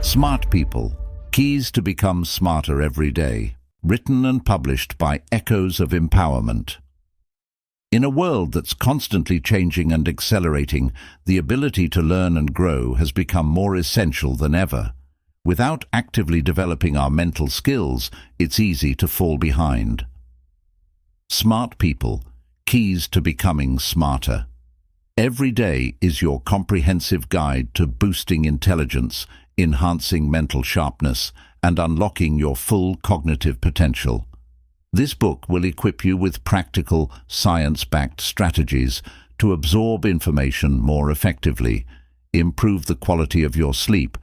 Smart People, Keys to Become Smarter Every Day, written and published by Echoes of Empowerment. In a world that's constantly changing and accelerating, the ability to learn and grow has become more essential than ever. Without actively developing our mental skills, it's easy to fall behind. Smart People, Keys to Becoming Smarter. Every day is your comprehensive guide to boosting intelligence, enhancing mental sharpness, and unlocking your full cognitive potential. This book will equip you with practical, science-backed strategies to absorb information more effectively, improve the quality of your sleep,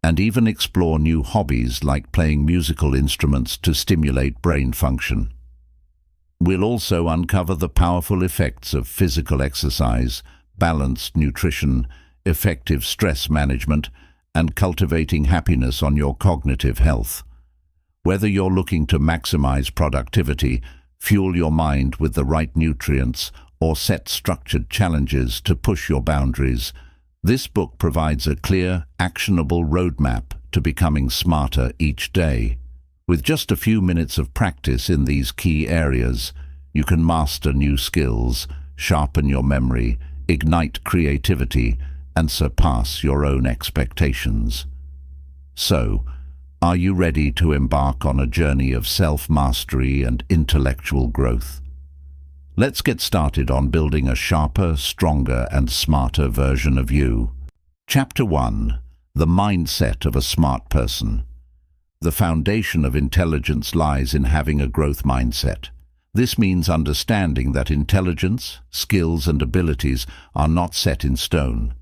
and even explore new hobbies like playing musical instruments to stimulate brain function. We'll also uncover the powerful effects of physical exercise, balanced nutrition, effective stress management, and cultivating happiness on your cognitive health. Whether you're looking to maximize productivity, fuel your mind with the right nutrients, or set structured challenges to push your boundaries, this book provides a clear, actionable roadmap to becoming smarter each day. With just a few minutes of practice in these key areas, you can master new skills, sharpen your memory, ignite creativity, and surpass your own expectations. So, are you ready to embark on a journey of self-mastery and intellectual growth? Let's get started on building a sharper, stronger, and smarter version of you. Chapter 1. The Mindset of a Smart Person. The foundation of intelligence lies in having a growth mindset. This means understanding that intelligence, skills, and abilities are not set in stone.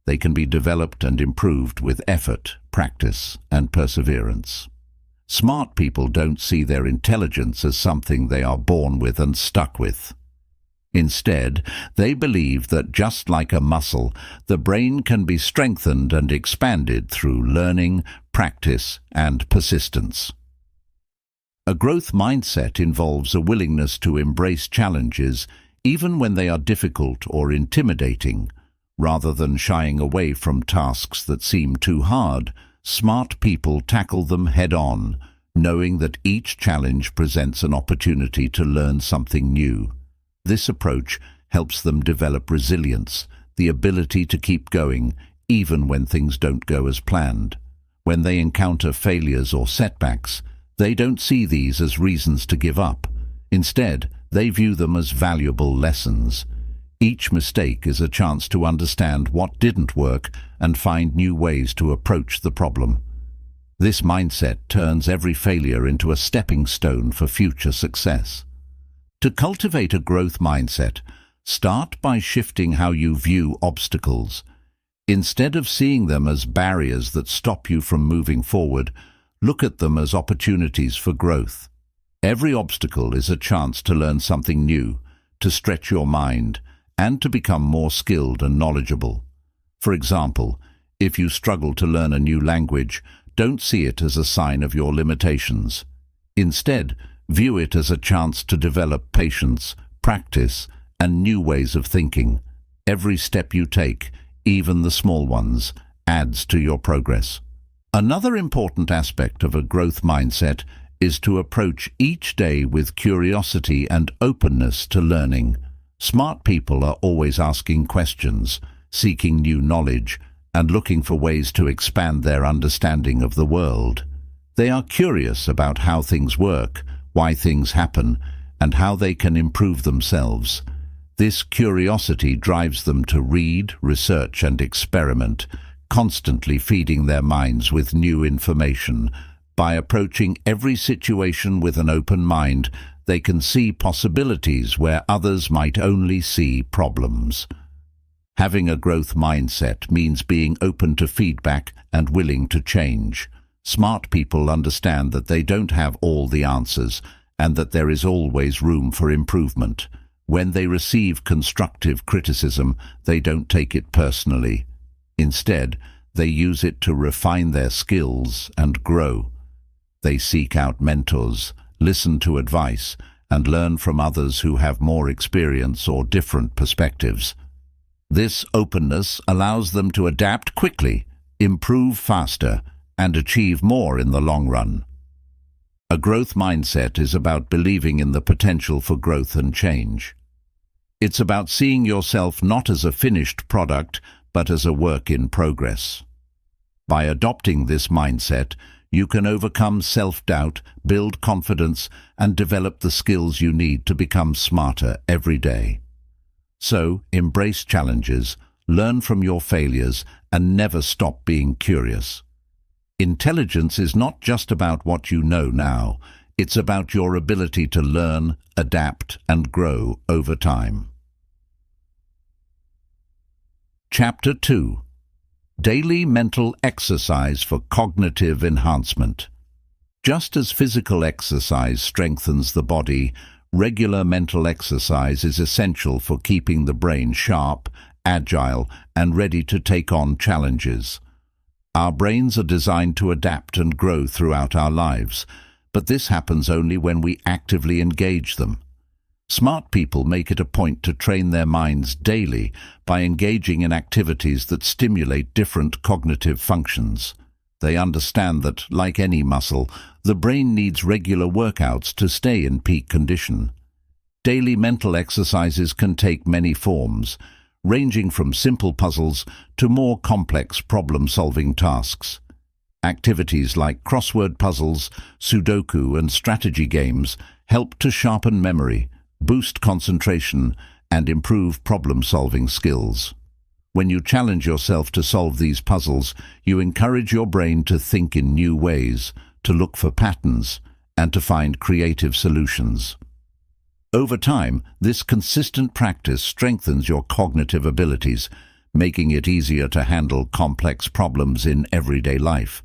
They can be developed and improved with effort, practice, and perseverance. Smart people don't see their intelligence as something they are born with and stuck with. Instead, they believe that just like a muscle, the brain can be strengthened and expanded through learning, practice, and persistence. A growth mindset involves a willingness to embrace challenges, even when they are difficult or intimidating. Rather than shying away from tasks that seem too hard, smart people tackle them head-on, knowing that each challenge presents an opportunity to learn something new. This approach helps them develop resilience, the ability to keep going, even when things don't go as planned. When they encounter failures or setbacks, they don't see these as reasons to give up. Instead, they view them as valuable lessons. Each mistake is a chance to understand what didn't work and find new ways to approach the problem. This mindset turns every failure into a stepping stone for future success. To cultivate a growth mindset, start by shifting how you view obstacles. Instead of seeing them as barriers that stop you from moving forward, look at them as opportunities for growth. Every obstacle is a chance to learn something new, to stretch your mind, and to become more skilled and knowledgeable. For example, if you struggle to learn a new language, don't see it as a sign of your limitations. Instead, view it as a chance to develop patience, practice, and new ways of thinking. Every step you take, even the small ones, adds to your progress. Another important aspect of a growth mindset is to approach each day with curiosity and openness to learning. Smart people are always asking questions, seeking new knowledge, and looking for ways to expand their understanding of the world. They are curious about how things work, why things happen, and how they can improve themselves. This curiosity drives them to read, research, and experiment, constantly feeding their minds with new information. By approaching every situation with an open mind, they can see possibilities where others might only see problems. Having a growth mindset means being open to feedback and willing to change. Smart people understand that they don't have all the answers and that there is always room for improvement. When they receive constructive criticism, they don't take it personally. Instead, they use it to refine their skills and grow. They seek out mentors, listen to advice, and learn from others who have more experience or different perspectives. This openness allows them to adapt quickly, improve faster, and achieve more in the long run. A growth mindset is about believing in the potential for growth and change. It's about seeing yourself not as a finished product, but as a work in progress. By adopting this mindset, you can overcome self-doubt, build confidence, and develop the skills you need to become smarter every day. So, embrace challenges, learn from your failures, and never stop being curious. Intelligence is not just about what you know now, it's about your ability to learn, adapt, and grow over time. Chapter 2. Daily Mental Exercise for Cognitive Enhancement. Just as physical exercise strengthens the body, regular mental exercise is essential for keeping the brain sharp, agile, and ready to take on challenges. Our brains are designed to adapt and grow throughout our lives, but this happens only when we actively engage them. Smart people make it a point to train their minds daily by engaging in activities that stimulate different cognitive functions. They understand that, like any muscle, the brain needs regular workouts to stay in peak condition. Daily mental exercises can take many forms, ranging from simple puzzles to more complex problem-solving tasks. Activities like crossword puzzles, Sudoku, and strategy games help to sharpen memory, boost concentration, and improve problem-solving skills. When you challenge yourself to solve these puzzles, you encourage your brain to think in new ways, to look for patterns, and to find creative solutions. Over time, this consistent practice strengthens your cognitive abilities, making it easier to handle complex problems in everyday life.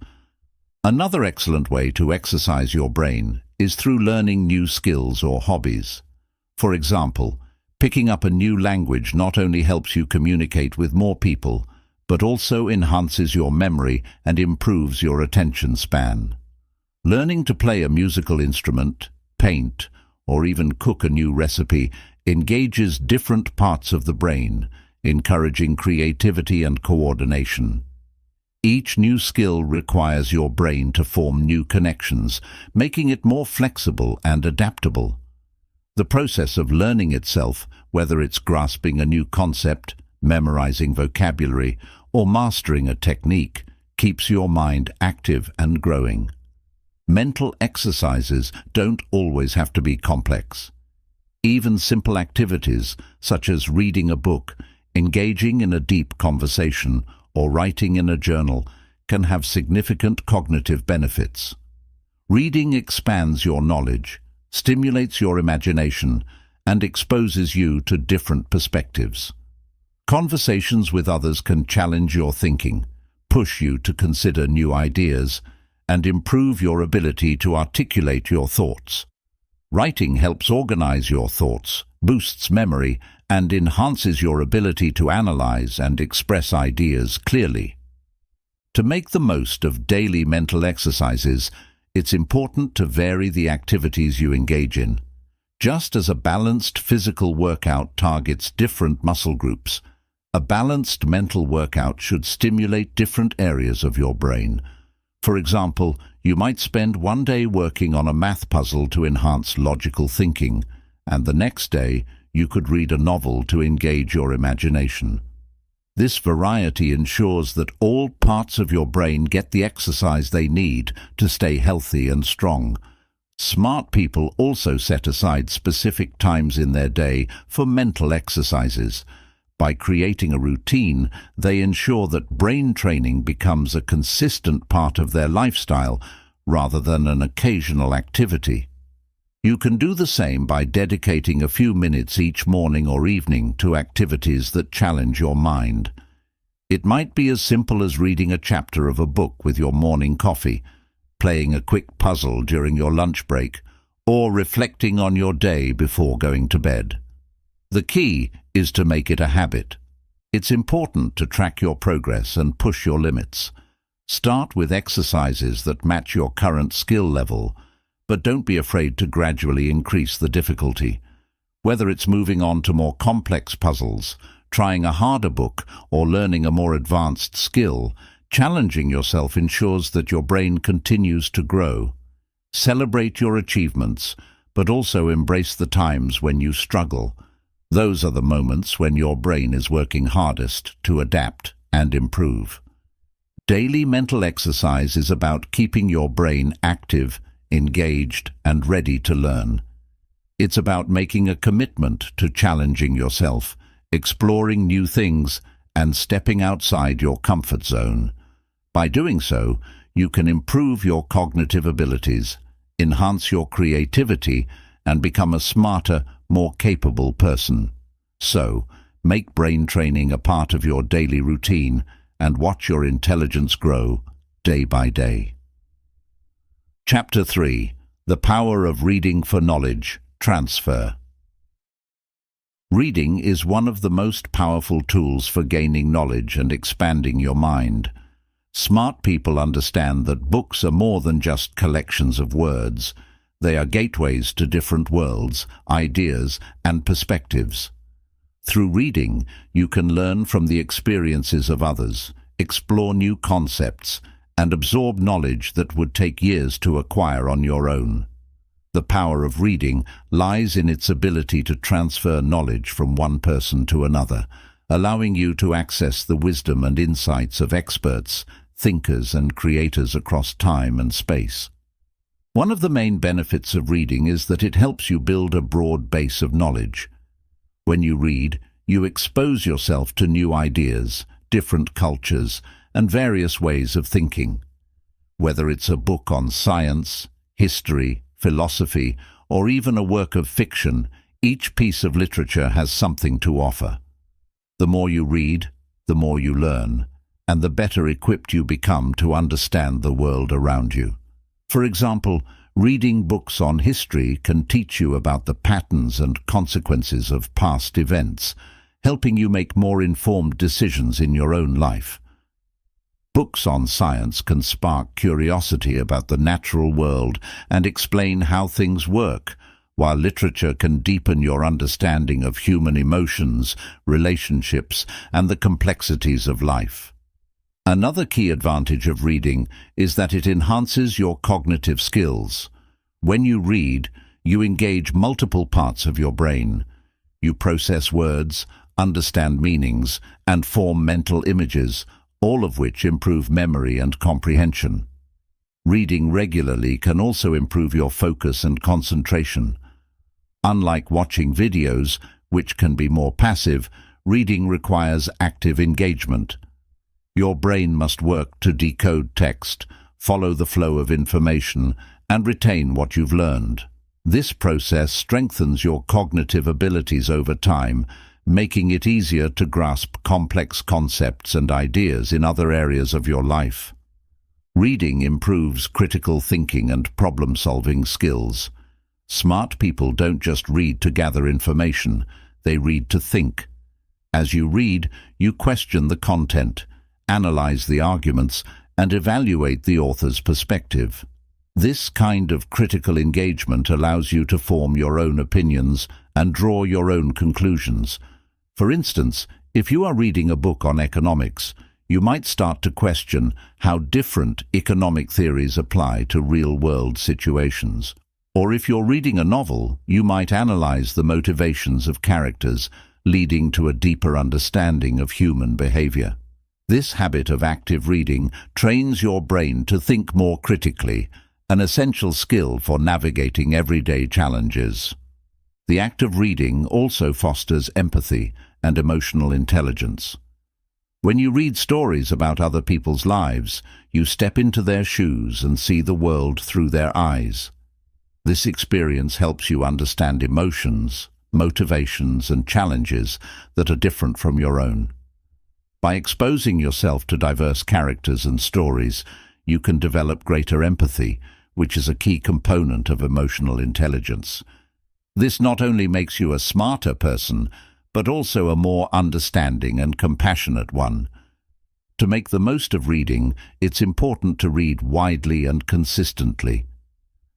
Another excellent way to exercise your brain is through learning new skills or hobbies. For example, picking up a new language not only helps you communicate with more people, but also enhances your memory and improves your attention span. Learning to play a musical instrument, paint, or even cook a new recipe engages different parts of the brain, encouraging creativity and coordination. Each new skill requires your brain to form new connections, making it more flexible and adaptable. The process of learning itself, whether it's grasping a new concept, memorizing vocabulary, or mastering a technique, keeps your mind active and growing. Mental exercises don't always have to be complex. Even simple activities, such as reading a book, engaging in a deep conversation, or writing in a journal, can have significant cognitive benefits. Reading expands your knowledge, stimulates your imagination, and exposes you to different perspectives. Conversations with others can challenge your thinking, push you to consider new ideas, and improve your ability to articulate your thoughts. Writing helps organize your thoughts, boosts memory, and enhances your ability to analyze and express ideas clearly. To make the most of daily mental exercises, it's important to vary the activities you engage in. Just as a balanced physical workout targets different muscle groups, a balanced mental workout should stimulate different areas of your brain. For example, you might spend one day working on a math puzzle to enhance logical thinking, and the next day you could read a novel to engage your imagination. This variety ensures that all parts of your brain get the exercise they need to stay healthy and strong. Smart people also set aside specific times in their day for mental exercises. By creating a routine, they ensure that brain training becomes a consistent part of their lifestyle rather than an occasional activity. You can do the same by dedicating a few minutes each morning or evening to activities that challenge your mind. It might be as simple as reading a chapter of a book with your morning coffee, playing a quick puzzle during your lunch break, or reflecting on your day before going to bed. The key is to make it a habit. It's important to track your progress and push your limits. Start with exercises that match your current skill level, but don't be afraid to gradually increase the difficulty. Whether it's moving on to more complex puzzles, trying a harder book, or learning a more advanced skill, Challenging yourself ensures that your brain continues to grow. Celebrate your achievements, but also embrace the times when you struggle. Those are the moments when your brain is working hardest to adapt and improve. Daily mental exercise is about keeping your brain active, engaged, and ready to learn. It's about making a commitment to challenging yourself, exploring new things, and stepping outside your comfort zone. By doing so, you can improve your cognitive abilities, enhance your creativity, and become a smarter, more capable person. So, make brain training a part of your daily routine and watch your intelligence grow day by day. Chapter 3. The Power of Reading for Knowledge Transfer. Reading is one of the most powerful tools for gaining knowledge and expanding your mind. Smart people understand that books are more than just collections of words. They are gateways to different worlds, ideas, and perspectives. Through reading, you can learn from the experiences of others, explore new concepts, and absorb knowledge that would take years to acquire on your own. The power of reading lies in its ability to transfer knowledge from one person to another, allowing you to access the wisdom and insights of experts, thinkers, and creators across time and space. One of the main benefits of reading is that it helps you build a broad base of knowledge. When you read, you expose yourself to new ideas, different cultures, and various ways of thinking. Whether it's a book on science, history, philosophy, or even a work of fiction, each piece of literature has something to offer. The more you read, the more you learn, and the better equipped you become to understand the world around you. For example, reading books on history can teach you about the patterns and consequences of past events, helping you make more informed decisions in your own life. Books on science can spark curiosity about the natural world and explain how things work, while literature can deepen your understanding of human emotions, relationships, and the complexities of life. Another key advantage of reading is that it enhances your cognitive skills. When you read, you engage multiple parts of your brain. You process words, understand meanings, and form mental images, all of which improve memory and comprehension. Reading regularly can also improve your focus and concentration. Unlike watching videos, which can be more passive, reading requires active engagement. Your brain must work to decode text, follow the flow of information, and retain what you've learned. This process strengthens your cognitive abilities over time, making it easier to grasp complex concepts and ideas in other areas of your life. Reading improves critical thinking and problem-solving skills. Smart people don't just read to gather information, they read to think. As you read, you question the content, analyze the arguments, and evaluate the author's perspective. This kind of critical engagement allows you to form your own opinions and draw your own conclusions. For instance, if you are reading a book on economics, you might start to question how different economic theories apply to real-world situations. Or if you're reading a novel, you might analyze the motivations of characters, leading to a deeper understanding of human behavior. This habit of active reading trains your brain to think more critically, an essential skill for navigating everyday challenges. The act of reading also fosters empathy and emotional intelligence. When you read stories about other people's lives, you step into their shoes and see the world through their eyes. This experience helps you understand emotions, motivations, and challenges that are different from your own. By exposing yourself to diverse characters and stories, you can develop greater empathy, which is a key component of emotional intelligence. This not only makes you a smarter person, but also a more understanding and compassionate one. To make the most of reading, it's important to read widely and consistently.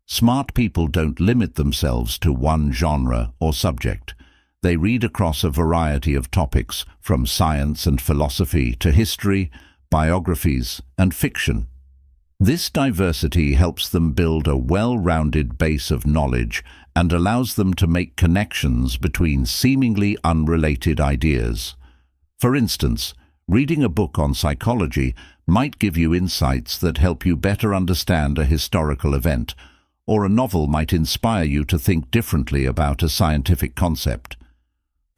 Smart people don't limit themselves to one genre or subject. They read across a variety of topics, from science and philosophy to history, biographies, and fiction. This diversity helps them build a well-rounded base of knowledge and allows them to make connections between seemingly unrelated ideas. For instance, reading a book on psychology might give you insights that help you better understand a historical event, or a novel might inspire you to think differently about a scientific concept.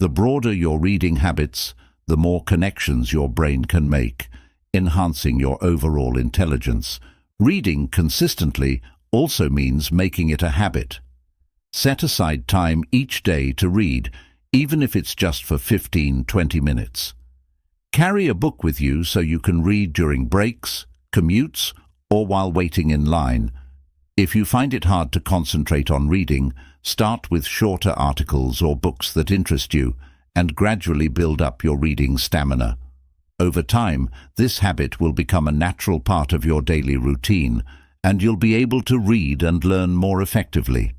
The broader your reading habits, the more connections your brain can make, enhancing your overall intelligence. Reading consistently also means making it a habit. Set aside time each day to read, even if it's just for 15-20 minutes. Carry a book with you so you can read during breaks, commutes, or while waiting in line. If you find it hard to concentrate on reading, start with shorter articles or books that interest you, and gradually build up your reading stamina. Over time, this habit will become a natural part of your daily routine, and you'll be able to read and learn more effectively.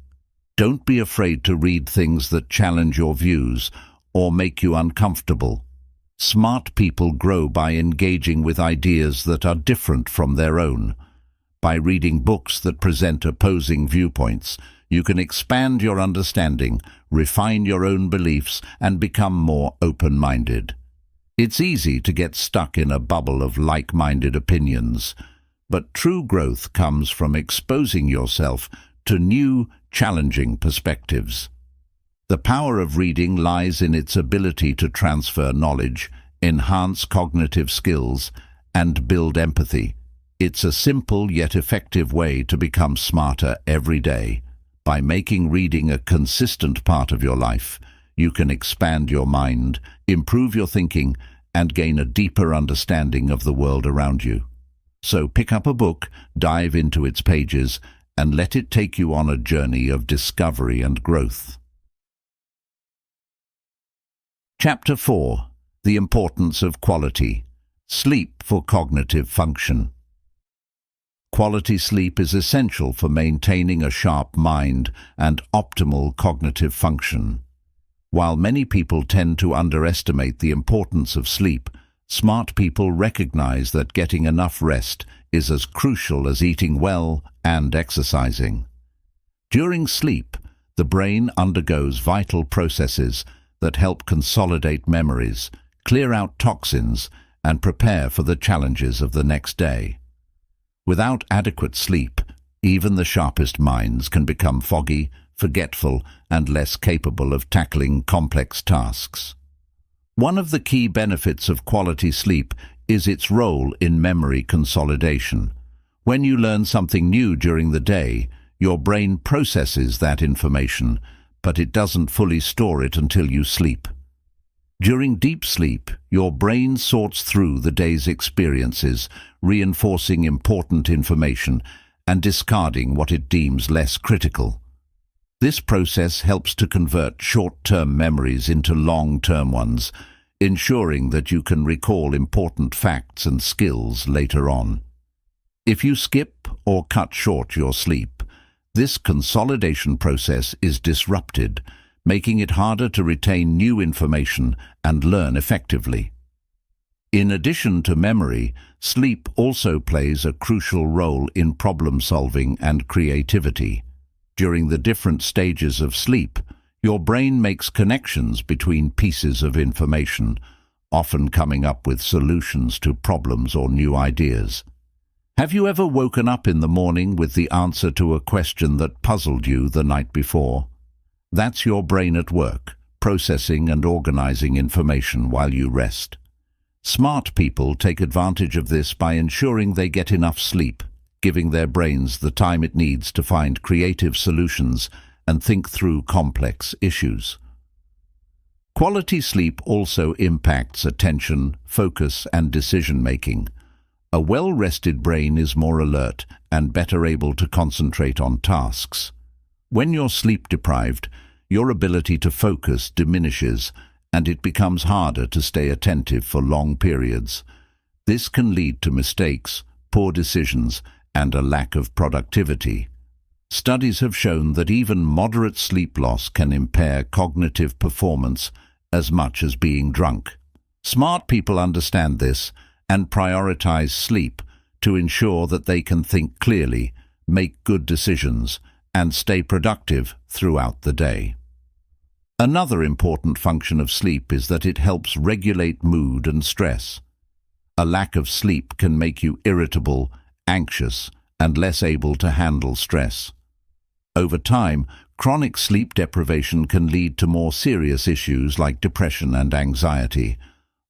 Don't be afraid to read things that challenge your views or make you uncomfortable. Smart people grow by engaging with ideas that are different from their own. By reading books that present opposing viewpoints, you can expand your understanding, refine your own beliefs, and become more open-minded. It's easy to get stuck in a bubble of like-minded opinions, but true growth comes from exposing yourself to new, challenging perspectives. The power of reading lies in its ability to transfer knowledge, enhance cognitive skills, and build empathy. It's a simple yet effective way to become smarter every day. By making reading a consistent part of your life, you can expand your mind, improve your thinking, and gain a deeper understanding of the world around you. So pick up a book, dive into its pages, and let it take you on a journey of discovery and growth. Chapter 4. The Importance of Quality. Sleep for Cognitive Function. Quality sleep is essential for maintaining a sharp mind and optimal cognitive function. While many people tend to underestimate the importance of sleep, smart people recognize that getting enough rest is as crucial as eating well and exercising. During sleep, the brain undergoes vital processes that help consolidate memories, clear out toxins, and prepare for the challenges of the next day. Without adequate sleep, even the sharpest minds can become foggy, forgetful, and less capable of tackling complex tasks. One of the key benefits of quality sleep is its role in memory consolidation. When you learn something new during the day, your brain processes that information, but it doesn't fully store it until you sleep. During deep sleep, your brain sorts through the day's experiences, reinforcing important information and discarding what it deems less critical. This process helps to convert short-term memories into long-term ones, ensuring that you can recall important facts and skills later on. If you skip or cut short your sleep, this consolidation process is disrupted, making it harder to retain new information and learn effectively. In addition to memory, sleep also plays a crucial role in problem-solving and creativity. During the different stages of sleep, your brain makes connections between pieces of information, often coming up with solutions to problems or new ideas. Have you ever woken up in the morning with the answer to a question that puzzled you the night before? That's your brain at work, processing and organizing information while you rest. Smart people take advantage of this by ensuring they get enough sleep, giving their brains the time it needs to find creative solutions and think through complex issues. Quality sleep also impacts attention, focus, and decision-making. A well-rested brain is more alert and better able to concentrate on tasks. When you're sleep-deprived, your ability to focus diminishes, and it becomes harder to stay attentive for long periods. This can lead to mistakes, poor decisions, and a lack of productivity. Studies have shown that even moderate sleep loss can impair cognitive performance as much as being drunk. Smart people understand this and prioritize sleep to ensure that they can think clearly, make good decisions, and stay productive throughout the day. Another important function of sleep is that it helps regulate mood and stress. A lack of sleep can make you irritable, anxious, and less able to handle stress. Over time, chronic sleep deprivation can lead to more serious issues like depression and anxiety.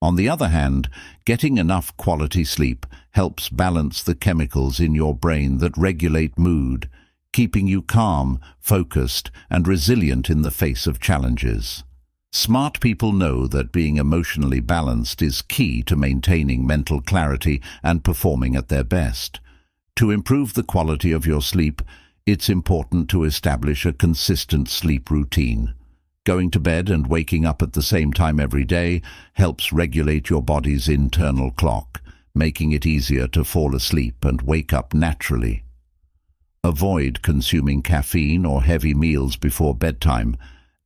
On the other hand, getting enough quality sleep helps balance the chemicals in your brain that regulate mood, keeping you calm, focused, and resilient in the face of challenges. Smart people know that being emotionally balanced is key to maintaining mental clarity and performing at their best. To improve the quality of your sleep, it's important to establish a consistent sleep routine. Going to bed and waking up at the same time every day helps regulate your body's internal clock, making it easier to fall asleep and wake up naturally. Avoid consuming caffeine or heavy meals before bedtime,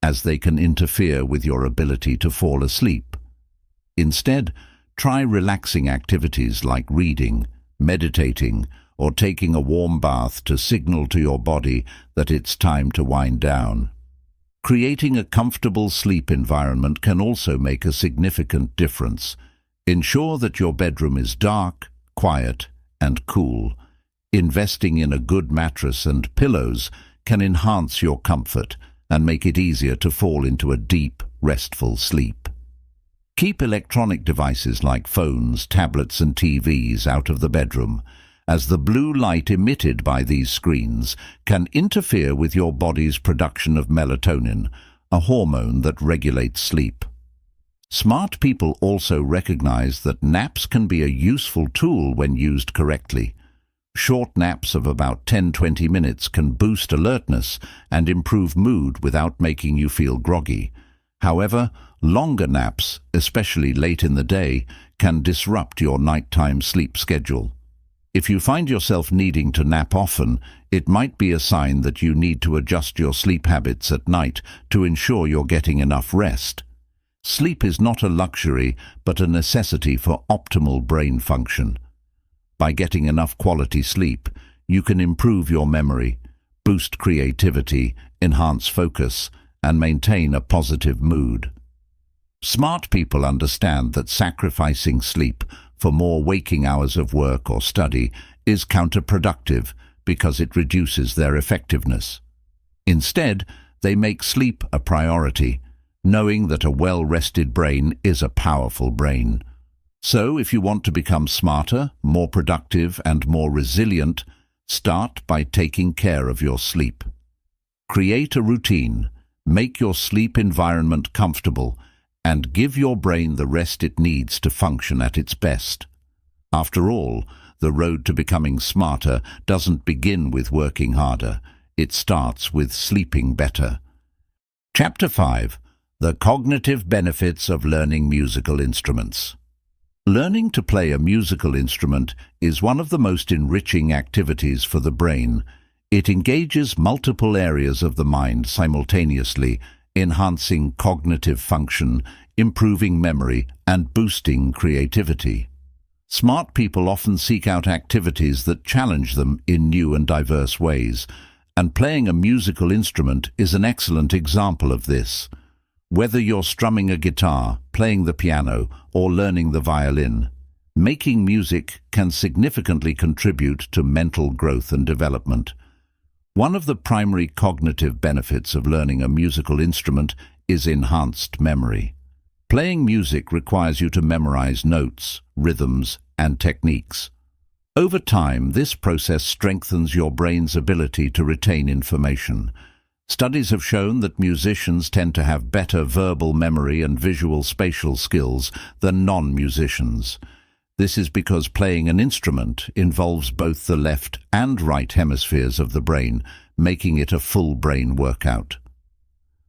as they can interfere with your ability to fall asleep. Instead, try relaxing activities like reading, meditating, or taking a warm bath to signal to your body that it's time to wind down. Creating a comfortable sleep environment can also make a significant difference. Ensure that your bedroom is dark, quiet, and cool. Investing in a good mattress and pillows can enhance your comfort and make it easier to fall into a deep, restful sleep. Keep electronic devices like phones, tablets, and TVs out of the bedroom, as the blue light emitted by these screens can interfere with your body's production of melatonin, a hormone that regulates sleep. Smart people also recognize that naps can be a useful tool when used correctly. Short naps of about 10-20 minutes can boost alertness and improve mood without making you feel groggy. However, longer naps, especially late in the day, can disrupt your nighttime sleep schedule. If you find yourself needing to nap often, it might be a sign that you need to adjust your sleep habits at night to ensure you're getting enough rest. Sleep is not a luxury, but a necessity for optimal brain function. By getting enough quality sleep, you can improve your memory, boost creativity, enhance focus, and maintain a positive mood. Smart people understand that sacrificing sleep for more waking hours of work or study is counterproductive because it reduces their effectiveness. Instead, they make sleep a priority, knowing that a well-rested brain is a powerful brain. So, if you want to become smarter, more productive, and more resilient, start by taking care of your sleep. Create a routine, make your sleep environment comfortable, and give your brain the rest it needs to function at its best. After all, the road to becoming smarter doesn't begin with working harder. It starts with sleeping better. Chapter 5. The Cognitive Benefits of Learning Musical Instruments. Learning to play a musical instrument is one of the most enriching activities for the brain. It engages multiple areas of the mind simultaneously, enhancing cognitive function, improving memory, and boosting creativity. Smart people often seek out activities that challenge them in new and diverse ways, and playing a musical instrument is an excellent example of this. Whether you're strumming a guitar, playing the piano, or learning the violin, making music can significantly contribute to mental growth and development. One of the primary cognitive benefits of learning a musical instrument is enhanced memory. Playing music requires you to memorize notes, rhythms, and techniques. Over time, this process strengthens your brain's ability to retain information. Studies have shown that musicians tend to have better verbal memory and visual spatial skills than non-musicians. This is because playing an instrument involves both the left and right hemispheres of the brain, making it a full brain workout.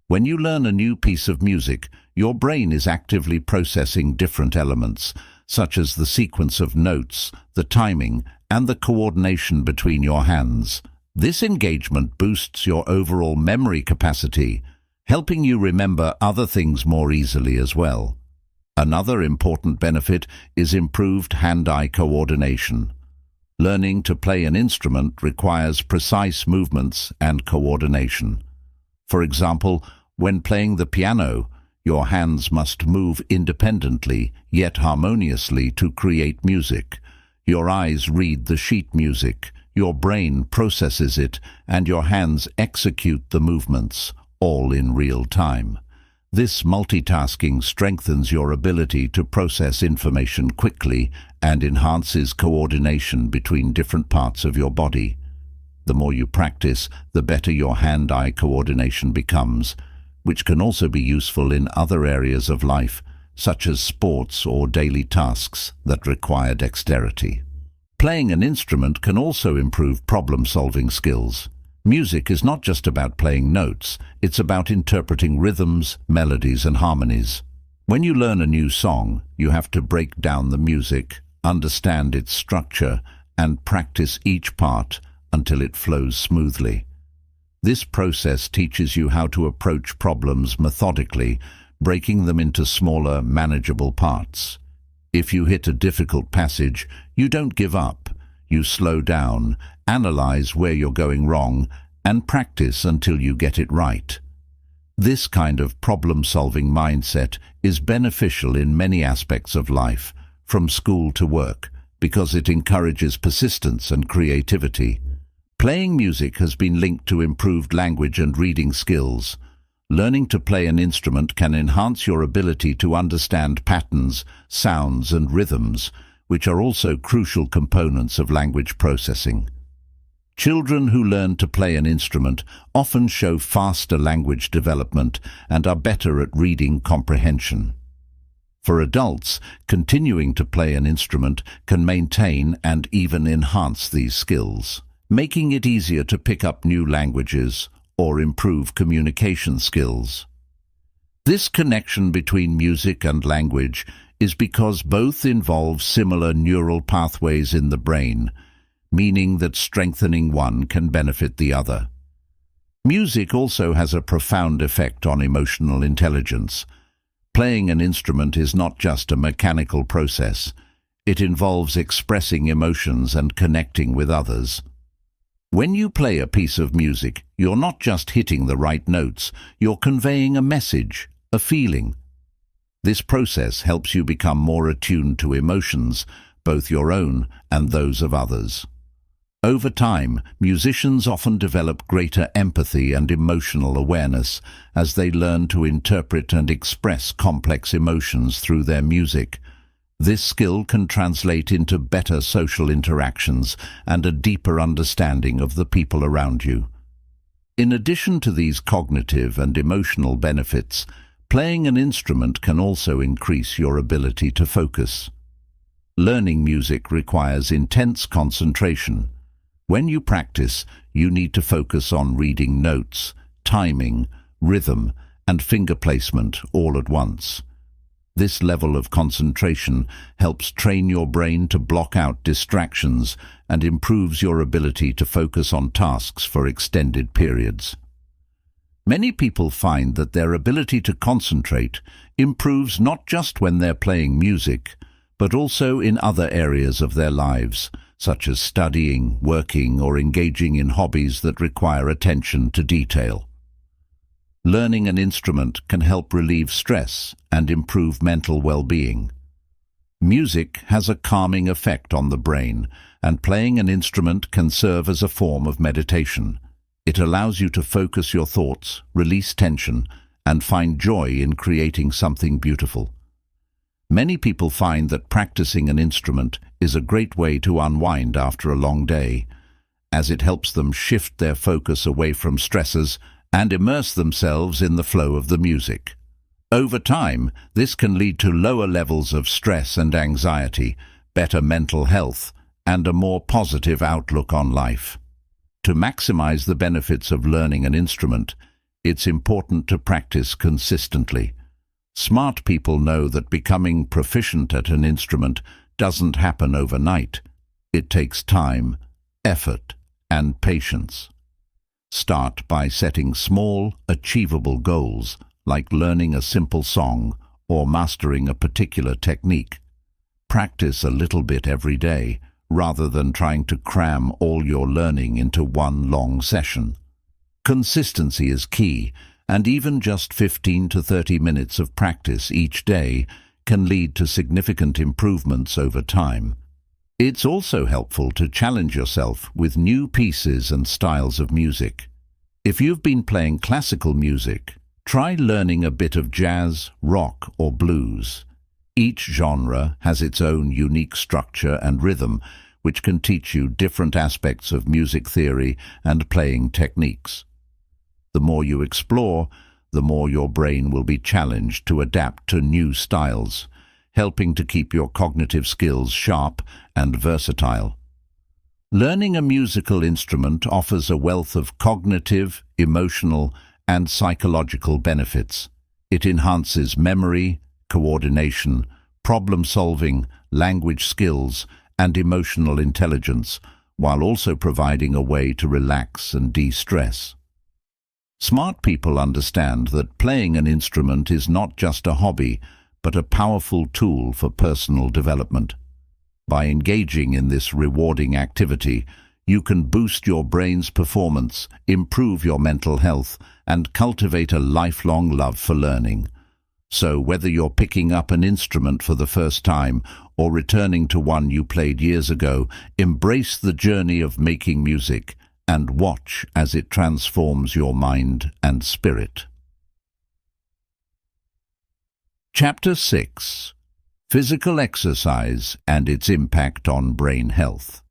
When you learn a new piece of music, your brain is actively processing different elements, such as the sequence of notes, the timing, and the coordination between your hands. This engagement boosts your overall memory capacity, helping you remember other things more easily as well. Another important benefit is improved hand-eye coordination. Learning to play an instrument requires precise movements and coordination. For example, when playing the piano, your hands must move independently yet harmoniously to create music. Your eyes read the sheet music, your brain processes it, and your hands execute the movements, all in real time. This multitasking strengthens your ability to process information quickly and enhances coordination between different parts of your body. The more you practice, the better your hand-eye coordination becomes, which can also be useful in other areas of life, such as sports or daily tasks that require dexterity. Playing an instrument can also improve problem-solving skills. Music is not just about playing notes, it's about interpreting rhythms, melodies, and harmonies. When you learn a new song, you have to break down the music, understand its structure, and practice each part until it flows smoothly. This process teaches you how to approach problems methodically, breaking them into smaller, manageable parts. If you hit a difficult passage, you don't give up. You slow down, analyze where you're going wrong, and practice until you get it right. This kind of problem-solving mindset is beneficial in many aspects of life, from school to work, because it encourages persistence and creativity. Playing music has been linked to improved language and reading skills. Learning to play an instrument can enhance your ability to understand patterns, sounds, and rhythms, which are also crucial components of language processing. Children who learn to play an instrument often show faster language development and are better at reading comprehension. For adults, continuing to play an instrument can maintain and even enhance these skills, making it easier to pick up new languages or improve communication skills. This connection between music and language is because both involve similar neural pathways in the brain, meaning that strengthening one can benefit the other. Music also has a profound effect on emotional intelligence. Playing an instrument is not just a mechanical process. It involves expressing emotions and connecting with others. When you play a piece of music, you're not just hitting the right notes, you're conveying a message, a feeling. This process helps you become more attuned to emotions, both your own and those of others. Over time, musicians often develop greater empathy and emotional awareness as they learn to interpret and express complex emotions through their music. This skill can translate into better social interactions and a deeper understanding of the people around you. In addition to these cognitive and emotional benefits, playing an instrument can also increase your ability to focus. Learning music requires intense concentration. When you practice, you need to focus on reading notes, timing, rhythm, and finger placement all at once. This level of concentration helps train your brain to block out distractions and improves your ability to focus on tasks for extended periods. Many people find that their ability to concentrate improves not just when they're playing music, but also in other areas of their lives, such as studying, working, or engaging in hobbies that require attention to detail. Learning an instrument can help relieve stress and improve mental well-being. Music has a calming effect on the brain, and playing an instrument can serve as a form of meditation. It allows you to focus your thoughts, release tension, and find joy in creating something beautiful. Many people find that practicing an instrument is a great way to unwind after a long day, as it helps them shift their focus away from stresses and immerse themselves in the flow of the music. Over time, this can lead to lower levels of stress and anxiety, better mental health, and a more positive outlook on life. To maximize the benefits of learning an instrument, it's important to practice consistently. Smart people know that becoming proficient at an instrument doesn't happen overnight. It takes time, effort, and patience. Start by setting small, achievable goals, like learning a simple song or mastering a particular technique. Practice a little bit every day, rather than trying to cram all your learning into one long session. Consistency is key, and even just 15 to 30 minutes of practice each day can lead to significant improvements over time. It's also helpful to challenge yourself with new pieces and styles of music. If you've been playing classical music, try learning a bit of jazz, rock, or blues. Each genre has its own unique structure and rhythm, which can teach you different aspects of music theory and playing techniques. The more you explore, the more your brain will be challenged to adapt to new styles, helping to keep your cognitive skills sharp and versatile. Learning a musical instrument offers a wealth of cognitive, emotional, and psychological benefits. It enhances memory, coordination, problem-solving, language skills, and emotional intelligence, while also providing a way to relax and de-stress. Smart people understand that playing an instrument is not just a hobby, but a powerful tool for personal development. By engaging in this rewarding activity, you can boost your brain's performance, improve your mental health, and cultivate a lifelong love for learning. So whether you're picking up an instrument for the first time or returning to one you played years ago, embrace the journey of making music and watch as it transforms your mind and spirit. Chapter 6: Physical Exercise and its Impact on Brain Health.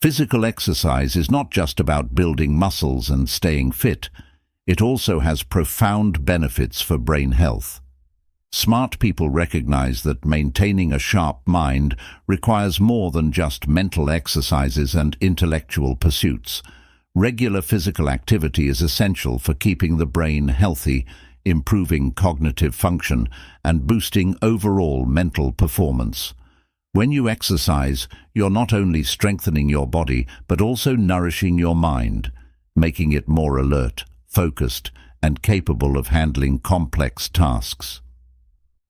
Physical exercise is not just about building muscles and staying fit. It also has profound benefits for brain health. Smart people recognize that maintaining a sharp mind requires more than just mental exercises and intellectual pursuits. Regular physical activity is essential for keeping the brain healthy, improving cognitive function, and boosting overall mental performance. When you exercise, you're not only strengthening your body, but also nourishing your mind, making it more alert, focused, and capable of handling complex tasks.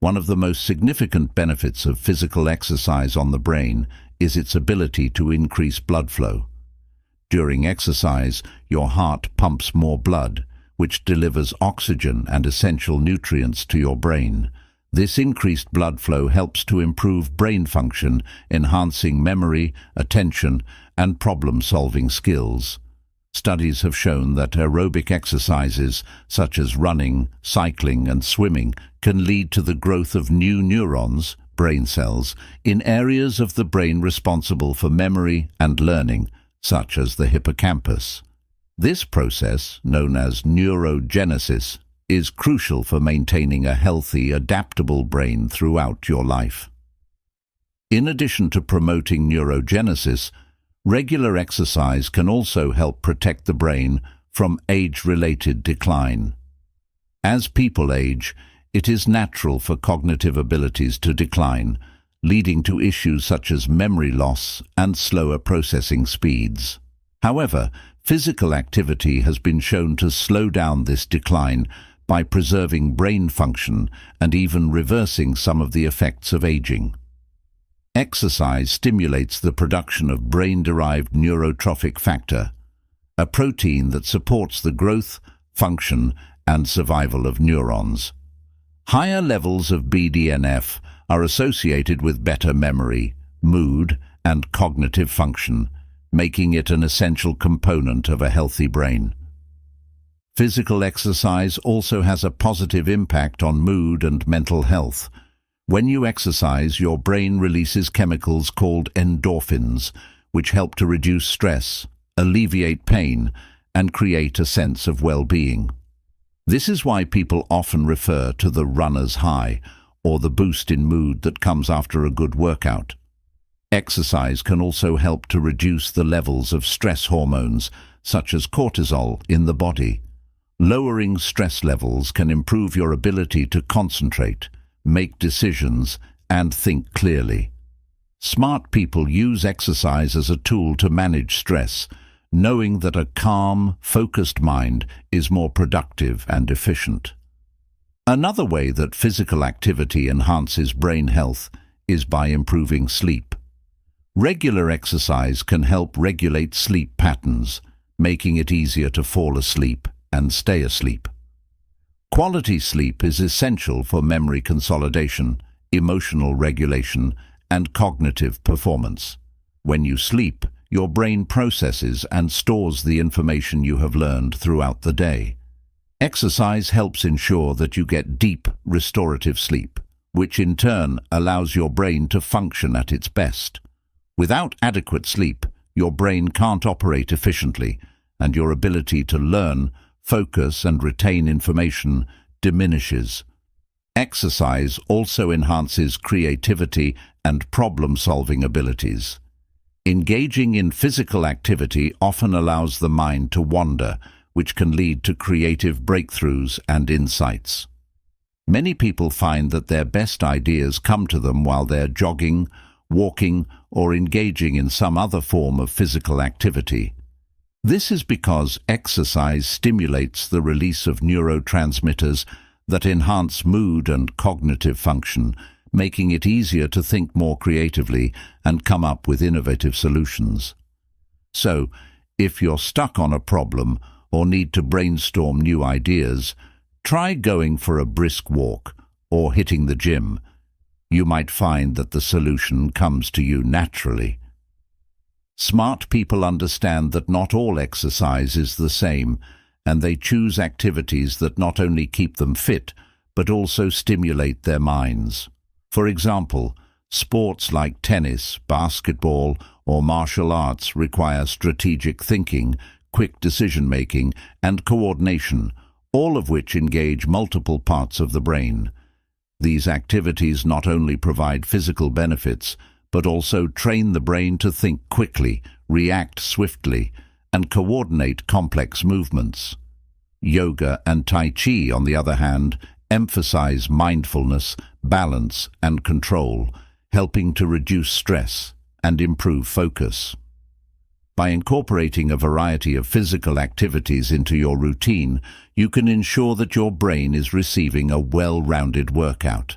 One of the most significant benefits of physical exercise on the brain is its ability to increase blood flow. During exercise, your heart pumps more blood, which delivers oxygen and essential nutrients to your brain. This increased blood flow helps to improve brain function, enhancing memory, attention, and problem-solving skills. Studies have shown that aerobic exercises, such as running, cycling, and swimming, can lead to the growth of new neurons, brain cells, in areas of the brain responsible for memory and learning, such as the hippocampus. This process, known as neurogenesis, is crucial for maintaining a healthy, adaptable brain throughout your life. In addition to promoting neurogenesis, regular exercise can also help protect the brain from age-related decline. As people age, it is natural for cognitive abilities to decline, leading to issues such as memory loss and slower processing speeds. However, physical activity has been shown to slow down this decline by preserving brain function and even reversing some of the effects of aging. Exercise stimulates the production of brain-derived neurotrophic factor, a protein that supports the growth, function, and survival of neurons. Higher levels of BDNF are associated with better memory, mood, and cognitive function, making it an essential component of a healthy brain. Physical exercise also has a positive impact on mood and mental health. When you exercise, your brain releases chemicals called endorphins, which help to reduce stress, alleviate pain, and create a sense of well-being. This is why people often refer to the runner's high, or the boost in mood that comes after a good workout. Exercise can also help to reduce the levels of stress hormones, such as cortisol, in the body. Lowering stress levels can improve your ability to concentrate, make decisions, and think clearly. Smart people use exercise as a tool to manage stress, knowing that a calm, focused mind is more productive and efficient. Another way that physical activity enhances brain health is by improving sleep. Regular exercise can help regulate sleep patterns, making it easier to fall asleep and stay asleep. Quality sleep is essential for memory consolidation, emotional regulation, and cognitive performance. When you sleep, your brain processes and stores the information you have learned throughout the day. Exercise helps ensure that you get deep, restorative sleep, which in turn allows your brain to function at its best. Without adequate sleep, your brain can't operate efficiently, and your ability to learn, focus, and retain information diminishes. Exercise also enhances creativity and problem-solving abilities. Engaging in physical activity often allows the mind to wander, which can lead to creative breakthroughs and insights. Many people find that their best ideas come to them while they're jogging, walking, or engaging in some other form of physical activity. This is because exercise stimulates the release of neurotransmitters that enhance mood and cognitive function, making it easier to think more creatively and come up with innovative solutions. So, if you're stuck on a problem or need to brainstorm new ideas, try going for a brisk walk or hitting the gym. You might find that the solution comes to you naturally. Smart people understand that not all exercise is the same, and they choose activities that not only keep them fit, but also stimulate their minds. For example, sports like tennis, basketball, or martial arts require strategic thinking, quick decision-making, and coordination, all of which engage multiple parts of the brain. These activities not only provide physical benefits, but also train the brain to think quickly, react swiftly, and coordinate complex movements. Yoga and Tai Chi, on the other hand, emphasize mindfulness, balance, and control, helping to reduce stress and improve focus. By incorporating a variety of physical activities into your routine, you can ensure that your brain is receiving a well-rounded workout.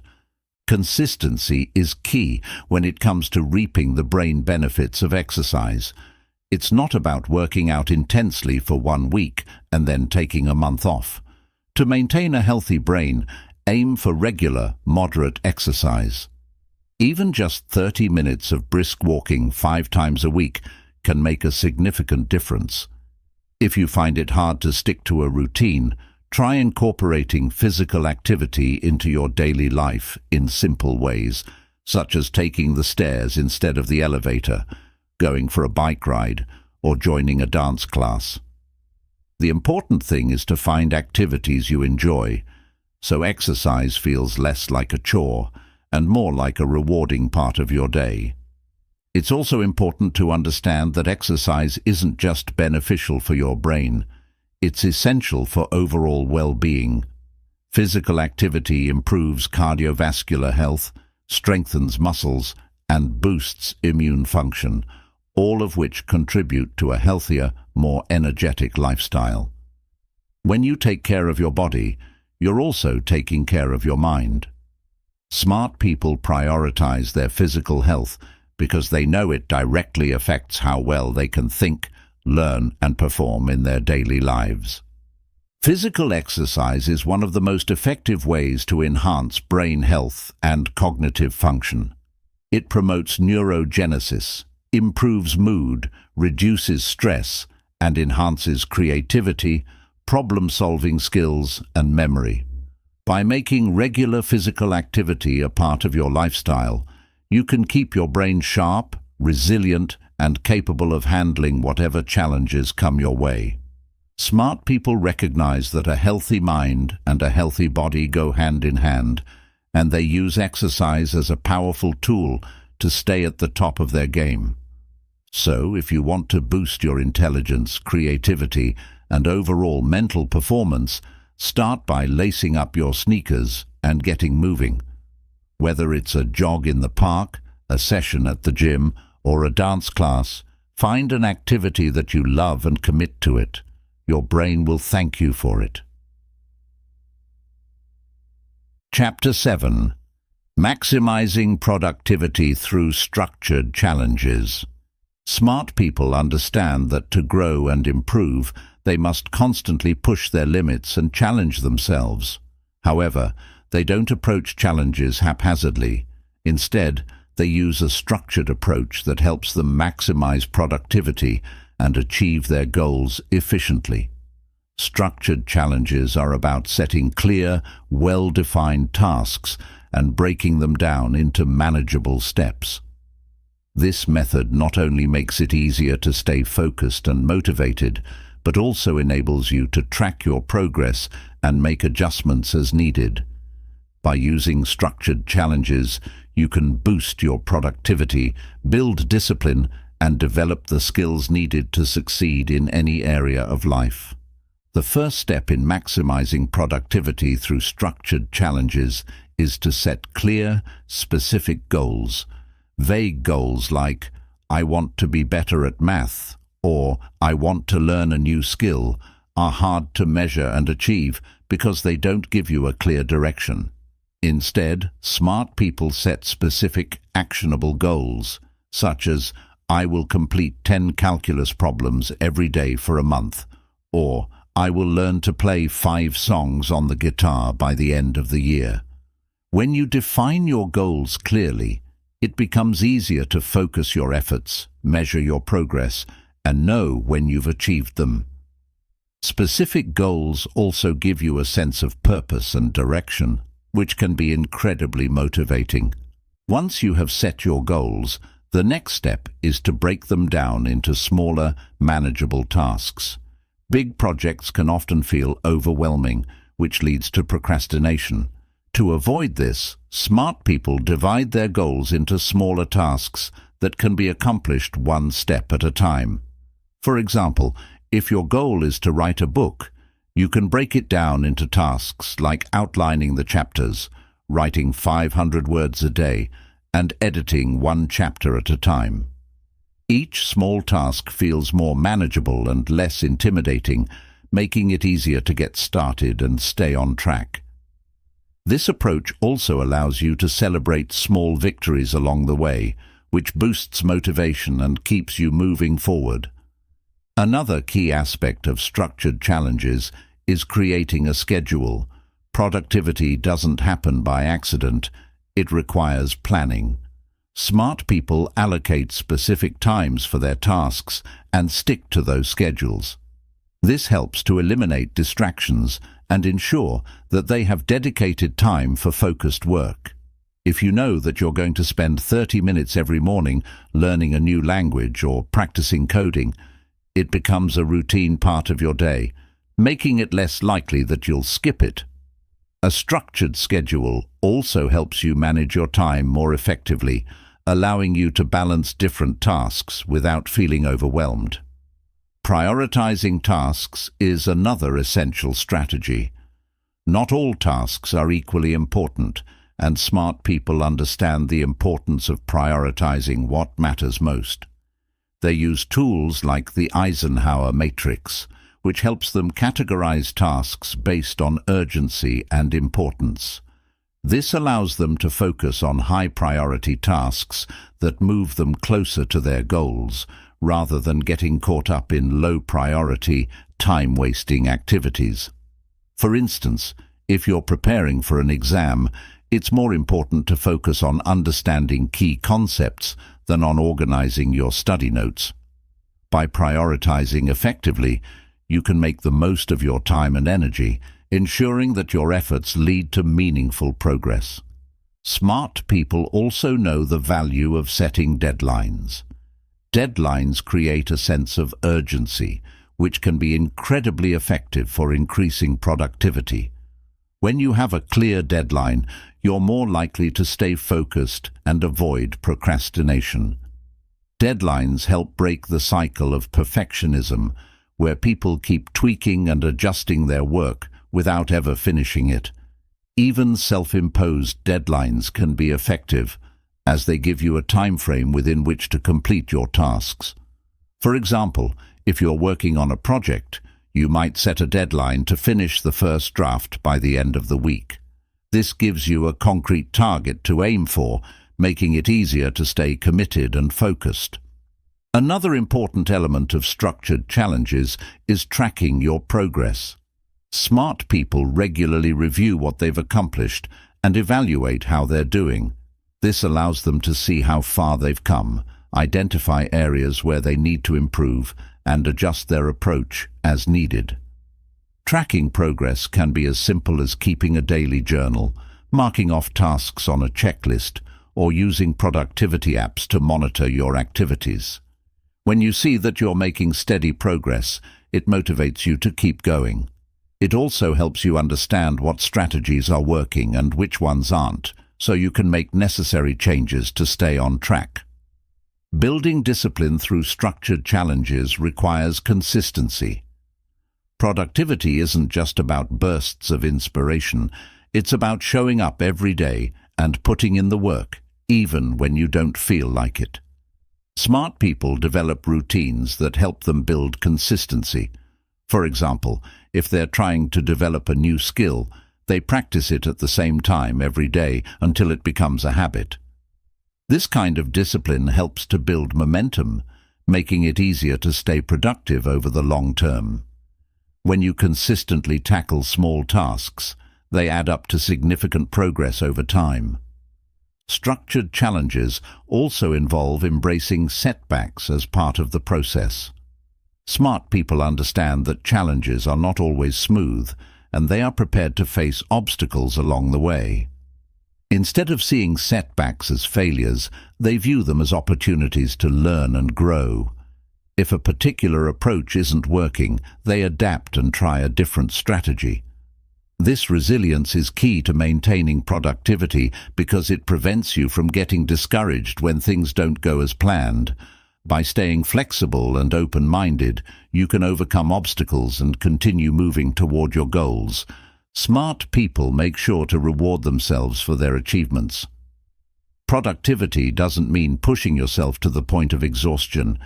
Consistency is key when it comes to reaping the brain benefits of exercise. It's not about working out intensely for 1 week and then taking a month off. To maintain a healthy brain, aim for regular, moderate exercise. Even just 30 minutes of brisk walking 5 times a week can make a significant difference. If you find it hard to stick to a routine, try incorporating physical activity into your daily life in simple ways, such as taking the stairs instead of the elevator, going for a bike ride, or joining a dance class. The important thing is to find activities you enjoy, so exercise feels less like a chore and more like a rewarding part of your day. It's also important to understand that exercise isn't just beneficial for your brain. It's essential for overall well-being. Physical activity improves cardiovascular health, strengthens muscles, and boosts immune function, all of which contribute to a healthier, more energetic lifestyle. When you take care of your body, you're also taking care of your mind. Smart people prioritize their physical health because they know it directly affects how well they can think, learn, and perform in their daily lives. Physical exercise is one of the most effective ways to enhance brain health and cognitive function. It promotes neurogenesis, improves mood, reduces stress, and enhances creativity, problem-solving skills, and memory. By making regular physical activity a part of your lifestyle, you can keep your brain sharp, resilient, and capable of handling whatever challenges come your way. Smart people recognize that a healthy mind and a healthy body go hand in hand, and they use exercise as a powerful tool to stay at the top of their game. So, if you want to boost your intelligence, creativity, and overall mental performance, start by lacing up your sneakers and getting moving. Whether it's a jog in the park, a session at the gym, or a dance class, find an activity that you love and commit to it. Your brain will thank you for it. Chapter 7. Maximizing Productivity Through Structured Challenges. Smart people understand that to grow and improve, they must constantly push their limits and challenge themselves. However, they don't approach challenges haphazardly. Instead, they use a structured approach that helps them maximize productivity and achieve their goals efficiently. Structured challenges are about setting clear, well-defined tasks and breaking them down into manageable steps. This method not only makes it easier to stay focused and motivated, but also enables you to track your progress and make adjustments as needed. By using structured challenges, you can boost your productivity, build discipline, and develop the skills needed to succeed in any area of life. The first step in maximizing productivity through structured challenges is to set clear, specific goals. Vague goals like, "I want to be better at math," or "I want to learn a new skill," are hard to measure and achieve because they don't give you a clear direction. Instead, smart people set specific, actionable goals, such as, "I will complete 10 calculus problems every day for a month," or "I will learn to play 5 songs on the guitar by the end of the year." When you define your goals clearly, it becomes easier to focus your efforts, measure your progress, and know when you've achieved them. Specific goals also give you a sense of purpose and direction, which can be incredibly motivating. Once you have set your goals, the next step is to break them down into smaller, manageable tasks. Big projects can often feel overwhelming, which leads to procrastination. To avoid this, smart people divide their goals into smaller tasks that can be accomplished one step at a time. For example, if your goal is to write a book, you can break it down into tasks like outlining the chapters, writing 500 words a day, and editing one chapter at a time. Each small task feels more manageable and less intimidating, making it easier to get started and stay on track. This approach also allows you to celebrate small victories along the way, which boosts motivation and keeps you moving forward. Another key aspect of structured challenges is creating a schedule. Productivity doesn't happen by accident, it requires planning. Smart people allocate specific times for their tasks and stick to those schedules. This helps to eliminate distractions and ensure that they have dedicated time for focused work. If you know that you're going to spend 30 minutes every morning learning a new language or practicing coding, it becomes a routine part of your day, making it less likely that you'll skip it. A structured schedule also helps you manage your time more effectively, allowing you to balance different tasks without feeling overwhelmed. Prioritizing tasks is another essential strategy. Not all tasks are equally important, and smart people understand the importance of prioritizing what matters most. They use tools like the Eisenhower matrix, which helps them categorize tasks based on urgency and importance. This allows them to focus on high-priority tasks that move them closer to their goals, rather than getting caught up in low-priority, time-wasting activities. For instance, if you're preparing for an exam, it's more important to focus on understanding key concepts than on organizing your study notes. By prioritizing effectively, you can make the most of your time and energy, ensuring that your efforts lead to meaningful progress. Smart people also know the value of setting deadlines. Deadlines create a sense of urgency, which can be incredibly effective for increasing productivity. When you have a clear deadline, you're more likely to stay focused and avoid procrastination. Deadlines help break the cycle of perfectionism, where people keep tweaking and adjusting their work without ever finishing it. Even self-imposed deadlines can be effective, as they give you a time frame within which to complete your tasks. For example, if you're working on a project, you might set a deadline to finish the first draft by the end of the week. This gives you a concrete target to aim for, making it easier to stay committed and focused. Another important element of structured challenges is tracking your progress. Smart people regularly review what they've accomplished and evaluate how they're doing. This allows them to see how far they've come, identify areas where they need to improve, and adjust their approach as needed. Tracking progress can be as simple as keeping a daily journal, marking off tasks on a checklist, or using productivity apps to monitor your activities. When you see that you're making steady progress, it motivates you to keep going. It also helps you understand what strategies are working and which ones aren't, so you can make necessary changes to stay on track. Building discipline through structured challenges requires consistency. Productivity isn't just about bursts of inspiration, it's about showing up every day and putting in the work, even when you don't feel like it. Smart people develop routines that help them build consistency. For example, if they're trying to develop a new skill, they practice it at the same time every day until it becomes a habit. This kind of discipline helps to build momentum, making it easier to stay productive over the long term. When you consistently tackle small tasks, they add up to significant progress over time. Structured challenges also involve embracing setbacks as part of the process. Smart people understand that challenges are not always smooth, and they are prepared to face obstacles along the way. Instead of seeing setbacks as failures, they view them as opportunities to learn and grow. If a particular approach isn't working, they adapt and try a different strategy. This resilience is key to maintaining productivity because it prevents you from getting discouraged when things don't go as planned. By staying flexible and open-minded, you can overcome obstacles and continue moving toward your goals. Smart people make sure to reward themselves for their achievements. Productivity doesn't mean pushing yourself to the point of exhaustion.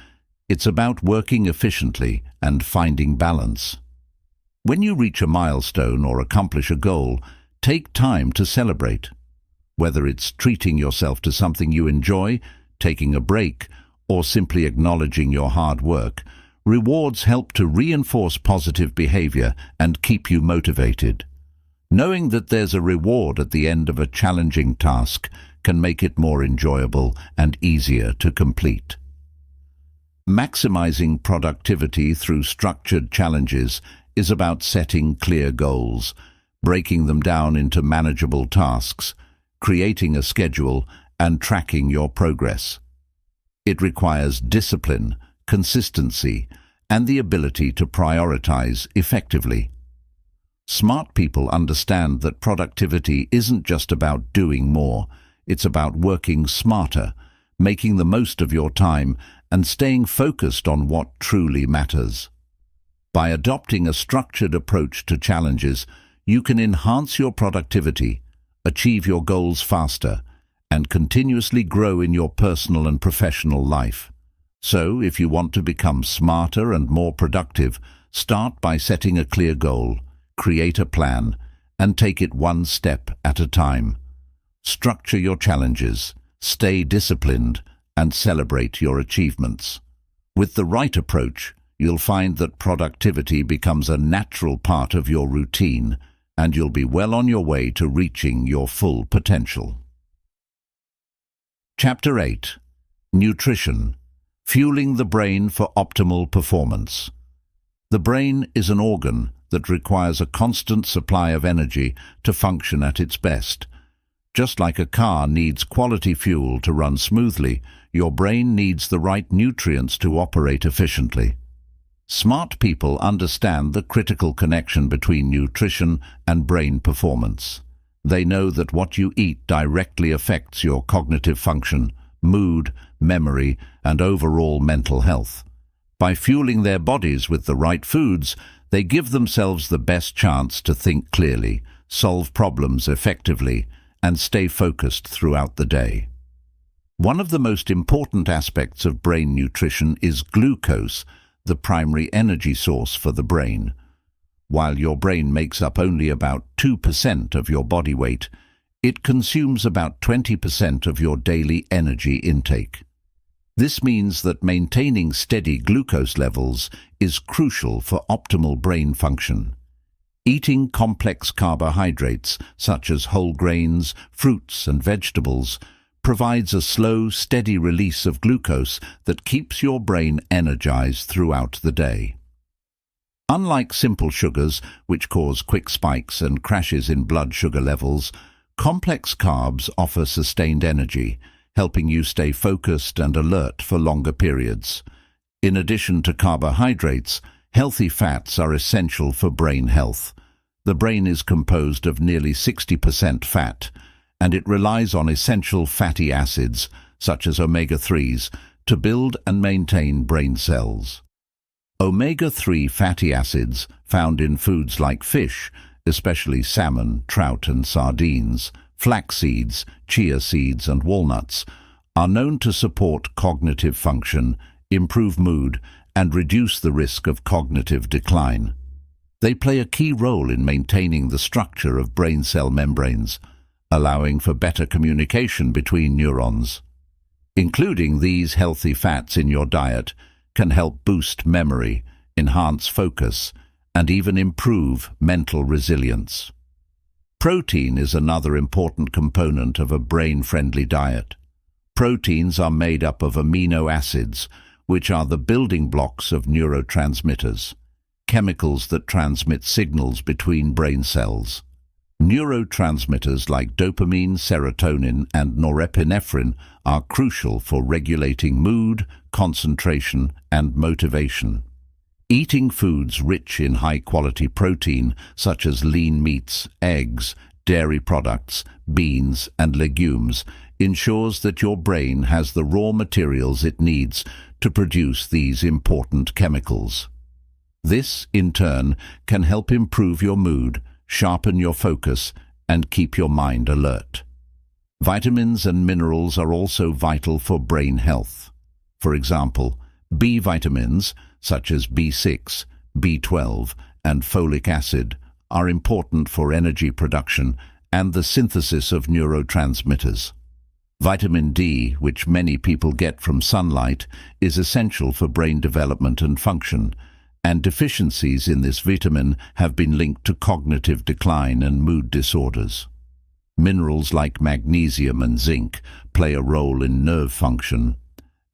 It's about working efficiently and finding balance. When you reach a milestone or accomplish a goal, take time to celebrate. Whether it's treating yourself to something you enjoy, taking a break, or simply acknowledging your hard work, rewards help to reinforce positive behavior and keep you motivated. Knowing that there's a reward at the end of a challenging task can make it more enjoyable and easier to complete. Maximizing productivity through structured challenges is about setting clear goals, breaking them down into manageable tasks, creating a schedule, and tracking your progress. It requires discipline, consistency, and the ability to prioritize effectively. Smart people understand that productivity isn't just about doing more, it's about working smarter, making the most of your time, and staying focused on what truly matters. By adopting a structured approach to challenges, you can enhance your productivity, achieve your goals faster, and continuously grow in your personal and professional life. So, if you want to become smarter and more productive, start by setting a clear goal, create a plan, and take it one step at a time. Structure your challenges, stay disciplined, and celebrate your achievements. With the right approach, you'll find that productivity becomes a natural part of your routine, and you'll be well on your way to reaching your full potential. Chapter 8. Nutrition. Fueling the brain for optimal performance. The brain is an organ that requires a constant supply of energy to function at its best. Just like a car needs quality fuel to run smoothly, your brain needs the right nutrients to operate efficiently. Smart people understand the critical connection between nutrition and brain performance. They know that what you eat directly affects your cognitive function, mood, memory, and overall mental health. By fueling their bodies with the right foods, they give themselves the best chance to think clearly, solve problems effectively, and stay focused throughout the day. One of the most important aspects of brain nutrition is glucose, the primary energy source for the brain. While your brain makes up only about 2% of your body weight, it consumes about 20% of your daily energy intake. This means that maintaining steady glucose levels is crucial for optimal brain function. Eating complex carbohydrates, such as whole grains, fruits and vegetables, provides a slow, steady release of glucose that keeps your brain energized throughout the day. Unlike simple sugars, which cause quick spikes and crashes in blood sugar levels, complex carbs offer sustained energy, helping you stay focused and alert for longer periods. In addition to carbohydrates, healthy fats are essential for brain health. The brain is composed of nearly 60% fat, and it relies on essential fatty acids, such as omega-3s, to build and maintain brain cells. Omega-3 fatty acids, found in foods like fish, especially salmon, trout and sardines, flax seeds, chia seeds and walnuts, are known to support cognitive function, improve mood, and reduce the risk of cognitive decline. They play a key role in maintaining the structure of brain cell membranes, allowing for better communication between neurons. Including these healthy fats in your diet can help boost memory, enhance focus, and even improve mental resilience. Protein is another important component of a brain-friendly diet. Proteins are made up of amino acids, which are the building blocks of neurotransmitters, chemicals that transmit signals between brain cells. Neurotransmitters like dopamine, serotonin, and norepinephrine are crucial for regulating mood, concentration, and motivation. Eating foods rich in high-quality protein, such as lean meats, eggs, dairy products, beans, and legumes, ensures that your brain has the raw materials it needs to produce these important chemicals. This, in turn, can help improve your mood, sharpen your focus, and keep your mind alert. Vitamins and minerals are also vital for brain health. For example, B vitamins, such as B6, B12, and folic acid, are important for energy production and the synthesis of neurotransmitters. Vitamin D, which many people get from sunlight, is essential for brain development and function, and deficiencies in this vitamin have been linked to cognitive decline and mood disorders. Minerals like magnesium and zinc play a role in nerve function,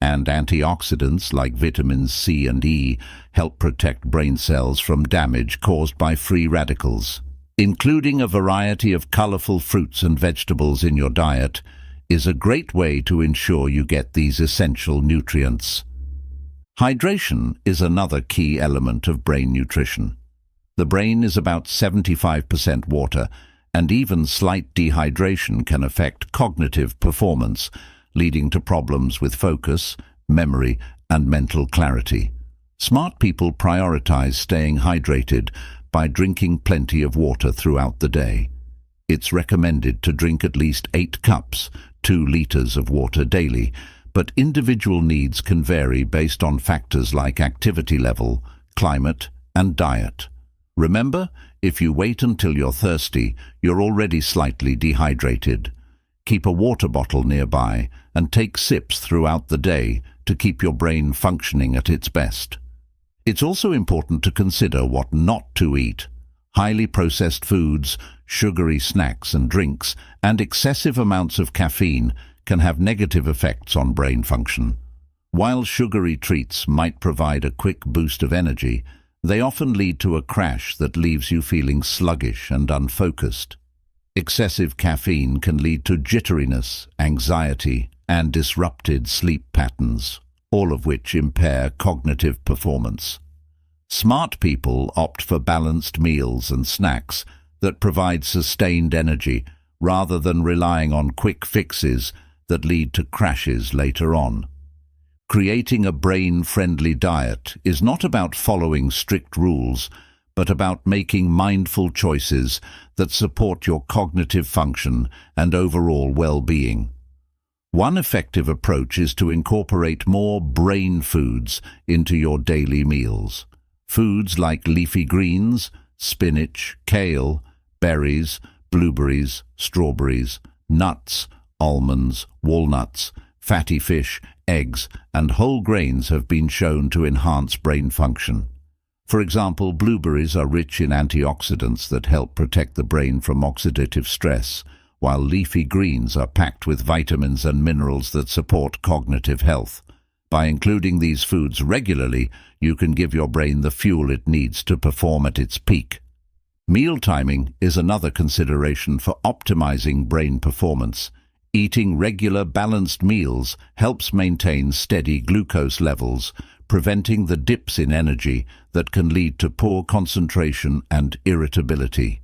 and antioxidants like vitamins C and E help protect brain cells from damage caused by free radicals. Including a variety of colorful fruits and vegetables in your diet is a great way to ensure you get these essential nutrients. Hydration is another key element of brain nutrition. The brain is about 75% water, and even slight dehydration can affect cognitive performance, leading to problems with focus, memory, and mental clarity. Smart people prioritize staying hydrated by drinking plenty of water throughout the day. It's recommended to drink at least 8 cups, 2 liters of water daily, but individual needs can vary based on factors like activity level, climate, and diet. Remember, if you wait until you're thirsty, you're already slightly dehydrated. Keep a water bottle nearby and take sips throughout the day to keep your brain functioning at its best. It's also important to consider what not to eat. Highly processed foods, sugary snacks and drinks, and excessive amounts of caffeine can have negative effects on brain function. While sugary treats might provide a quick boost of energy, they often lead to a crash that leaves you feeling sluggish and unfocused. Excessive caffeine can lead to jitteriness, anxiety, and disrupted sleep patterns, all of which impair cognitive performance. Smart people opt for balanced meals and snacks that provide sustained energy rather than relying on quick fixes that lead to crashes later on. Creating a brain-friendly diet is not about following strict rules, but about making mindful choices that support your cognitive function and overall well-being. One effective approach is to incorporate more brain foods into your daily meals. Foods like leafy greens, spinach, kale, berries, blueberries, strawberries, nuts, almonds, walnuts, fatty fish, eggs, and whole grains have been shown to enhance brain function. For example, blueberries are rich in antioxidants that help protect the brain from oxidative stress, while leafy greens are packed with vitamins and minerals that support cognitive health. By including these foods regularly, you can give your brain the fuel it needs to perform at its peak. Meal timing is another consideration for optimizing brain performance. Eating regular, balanced meals helps maintain steady glucose levels, preventing the dips in energy that can lead to poor concentration and irritability.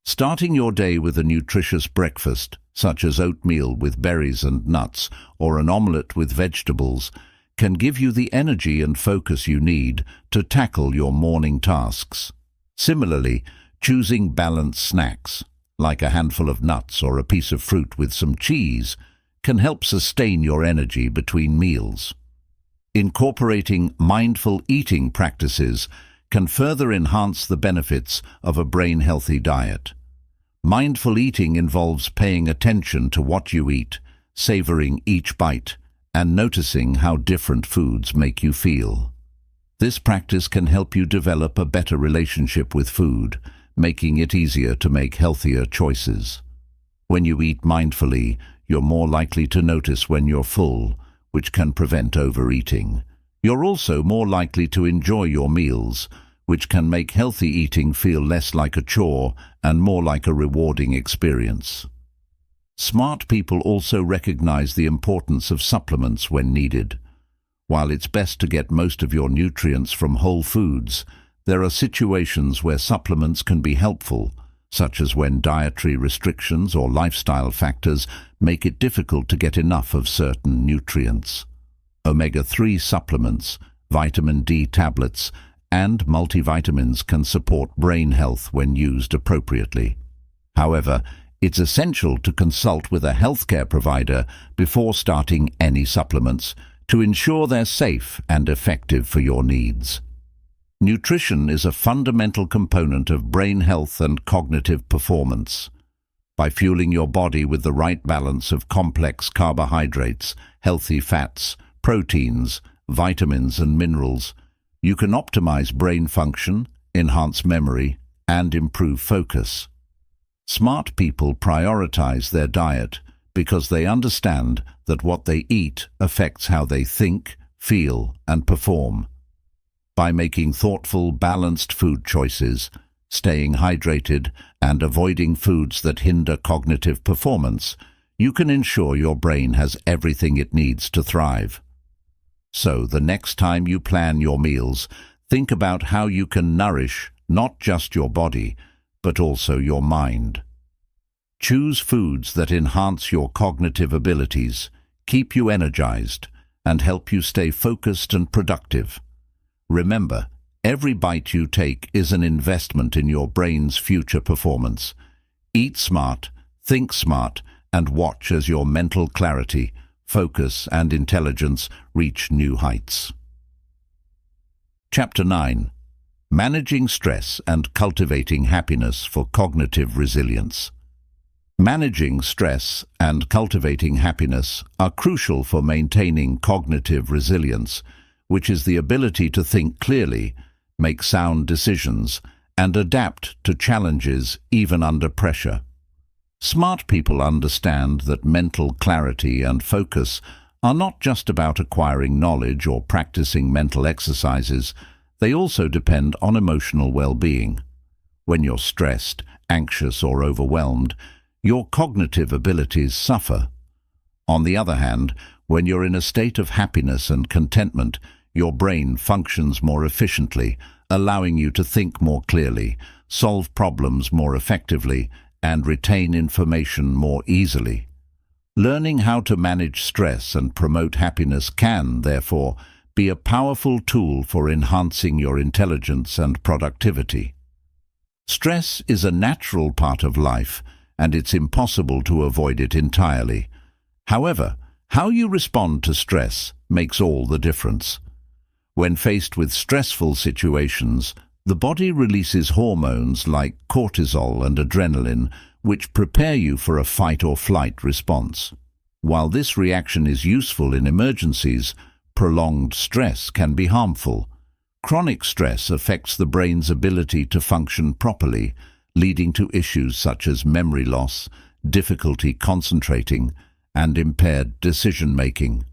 Starting your day with a nutritious breakfast, such as oatmeal with berries and nuts or an omelette with vegetables, can give you the energy and focus you need to tackle your morning tasks. Similarly, choosing balanced snacks, like a handful of nuts or a piece of fruit with some cheese, can help sustain your energy between meals. Incorporating mindful eating practices can further enhance the benefits of a brain-healthy diet. Mindful eating involves paying attention to what you eat, savoring each bite, and noticing how different foods make you feel. This practice can help you develop a better relationship with food, making it easier to make healthier choices. When you eat mindfully, you're more likely to notice when you're full, which can prevent overeating. You're also more likely to enjoy your meals, which can make healthy eating feel less like a chore and more like a rewarding experience. Smart people also recognize the importance of supplements when needed. While it's best to get most of your nutrients from whole foods, there are situations where supplements can be helpful, such as when dietary restrictions or lifestyle factors make it difficult to get enough of certain nutrients. Omega-3 supplements, vitamin D tablets, and multivitamins can support brain health when used appropriately. However, it's essential to consult with a healthcare provider before starting any supplements to ensure they're safe and effective for your needs. Nutrition is a fundamental component of brain health and cognitive performance. By fueling your body with the right balance of complex carbohydrates, healthy fats, proteins, vitamins and minerals, you can optimize brain function, enhance memory, and improve focus. Smart people prioritize their diet because they understand that what they eat affects how they think, feel, and perform. By making thoughtful, balanced food choices, staying hydrated, and avoiding foods that hinder cognitive performance, you can ensure your brain has everything it needs to thrive. So, the next time you plan your meals, think about how you can nourish not just your body, but also your mind. Choose foods that enhance your cognitive abilities, keep you energized, and help you stay focused and productive. Remember, every bite you take is an investment in your brain's future performance. Eat smart, think smart, and watch as your mental clarity, focus, and intelligence reach new heights. Chapter 9. Managing Stress and Cultivating Happiness for Cognitive Resilience. Managing stress and cultivating happiness are crucial for maintaining cognitive resilience, which is the ability to think clearly, make sound decisions, and adapt to challenges even under pressure. Smart people understand that mental clarity and focus are not just about acquiring knowledge or practicing mental exercises, they also depend on emotional well-being. When you're stressed, anxious, or overwhelmed, your cognitive abilities suffer. On the other hand, when you're in a state of happiness and contentment, your brain functions more efficiently, allowing you to think more clearly, solve problems more effectively, and retain information more easily. Learning how to manage stress and promote happiness can, therefore, be a powerful tool for enhancing your intelligence and productivity. Stress is a natural part of life, and it's impossible to avoid it entirely. However, how you respond to stress makes all the difference. When faced with stressful situations, The body releases hormones like cortisol and adrenaline, which prepare you for a fight-or-flight response. While this reaction is useful in emergencies, prolonged stress can be harmful. Chronic stress affects the brain's ability to function properly, leading to issues such as memory loss, difficulty concentrating, and impaired decision-making.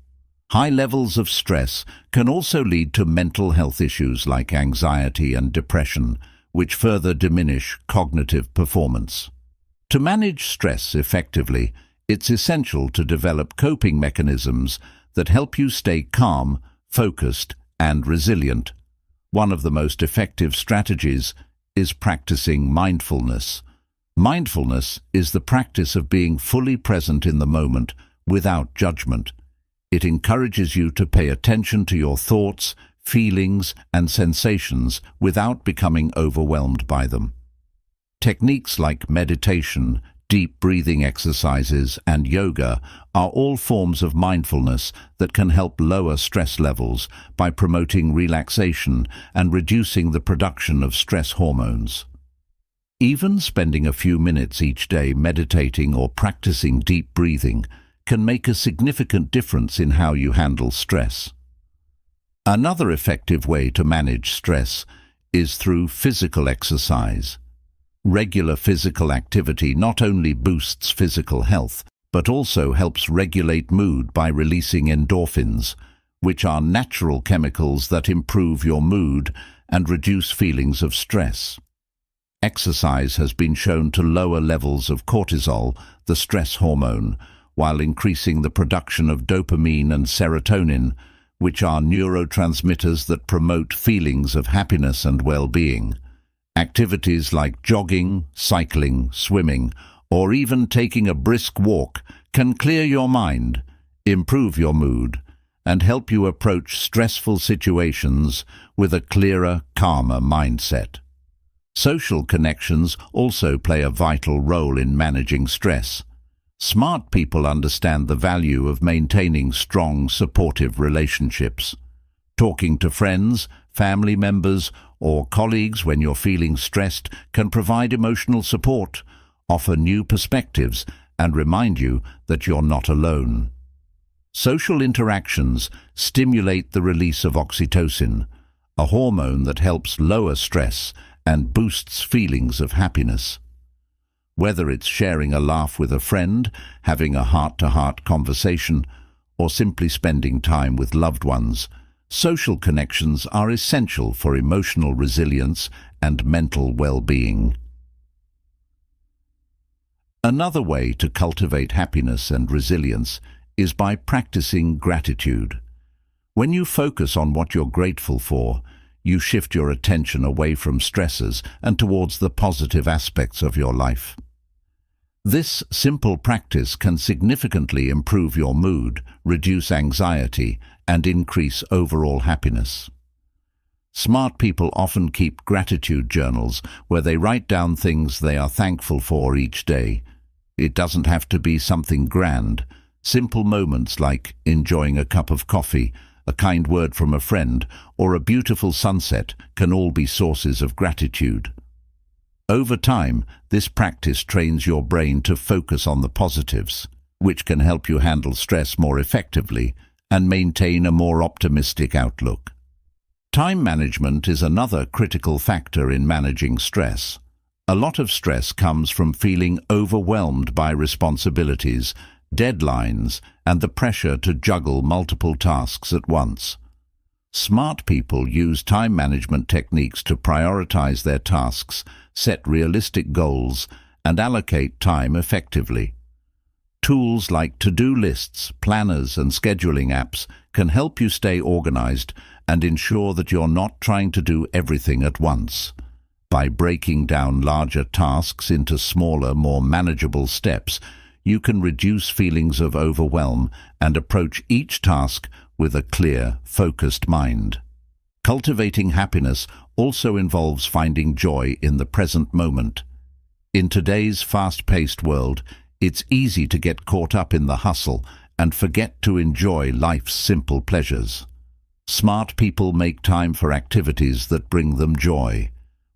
High levels of stress can also lead to mental health issues like anxiety and depression, which further diminish cognitive performance. To manage stress effectively, it's essential to develop coping mechanisms that help you stay calm, focused, and resilient. One of the most effective strategies is practicing mindfulness. Mindfulness is the practice of being fully present in the moment without judgment. It encourages you to pay attention to your thoughts, feelings, and sensations without becoming overwhelmed by them. Techniques like meditation, deep breathing exercises, and yoga are all forms of mindfulness that can help lower stress levels by promoting relaxation and reducing the production of stress hormones. Even spending a few minutes each day meditating or practicing deep breathing can make a significant difference in how you handle stress. Another effective way to manage stress is through physical exercise. Regular physical activity not only boosts physical health, but also helps regulate mood by releasing endorphins, which are natural chemicals that improve your mood and reduce feelings of stress. Exercise has been shown to lower levels of cortisol, the stress hormone, while increasing the production of dopamine and serotonin, which are neurotransmitters that promote feelings of happiness and well-being. Activities like jogging, cycling, swimming, or even taking a brisk walk can clear your mind, improve your mood, and help you approach stressful situations with a clearer, calmer mindset. Social connections also play a vital role in managing stress. Smart people understand the value of maintaining strong, supportive relationships. Talking to friends, family members, or colleagues when you're feeling stressed can provide emotional support, offer new perspectives, and remind you that you're not alone. Social interactions stimulate the release of oxytocin, a hormone that helps lower stress and boosts feelings of happiness. Whether it's sharing a laugh with a friend, having a heart-to-heart conversation, or simply spending time with loved ones, social connections are essential for emotional resilience and mental well-being. Another way to cultivate happiness and resilience is by practicing gratitude. When you focus on what you're grateful for, you shift your attention away from stresses and towards the positive aspects of your life. This simple practice can significantly improve your mood, reduce anxiety, and increase overall happiness. Smart people often keep gratitude journals where they write down things they are thankful for each day. It doesn't have to be something grand. Simple moments like enjoying a cup of coffee, a kind word from a friend, or a beautiful sunset can all be sources of gratitude. Over time, this practice trains your brain to focus on the positives, which can help you handle stress more effectively and maintain a more optimistic outlook. Time management is another critical factor in managing stress. A lot of stress comes from feeling overwhelmed by responsibilities, deadlines, and the pressure to juggle multiple tasks at once. Smart people use time management techniques to prioritize their tasks, set realistic goals, and allocate time effectively. Tools like to-do lists, planners, and scheduling apps can help you stay organized and ensure that you're not trying to do everything at once. By breaking down larger tasks into smaller, more manageable steps, you can reduce feelings of overwhelm and approach each task with a clear, focused mind. Cultivating happiness also involves finding joy in the present moment. In today's fast-paced world, it's easy to get caught up in the hustle and forget to enjoy life's simple pleasures. Smart people make time for activities that bring them joy.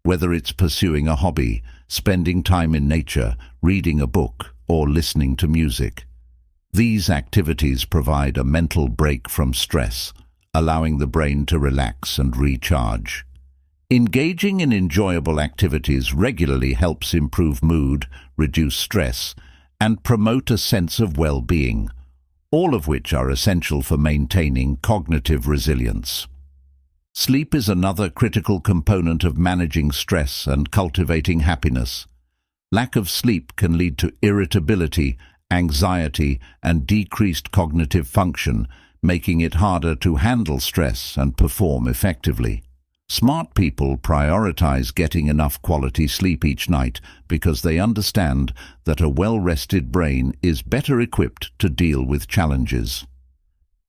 whether it's pursuing a hobby, spending time in nature, reading a book, or listening to music. These activities provide a mental break from stress, allowing the brain to relax and recharge. Engaging in enjoyable activities regularly helps improve mood, reduce stress, and promote a sense of well-being, all of which are essential for maintaining cognitive resilience. Sleep is another critical component of managing stress and cultivating happiness. Lack of sleep can lead to irritability, anxiety, and decreased cognitive function, making it harder to handle stress and perform effectively. Smart people prioritize getting enough quality sleep each night because they understand that a well-rested brain is better equipped to deal with challenges.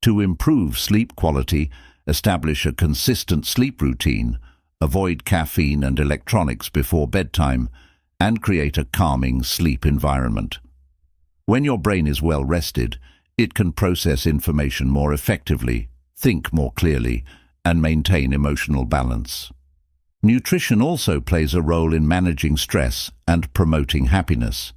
To improve sleep quality, establish a consistent sleep routine, avoid caffeine and electronics before bedtime, and create a calming sleep environment. When your brain is well rested, it can process information more effectively, think more clearly, and maintain emotional balance. Nutrition also plays a role in managing stress and promoting happiness.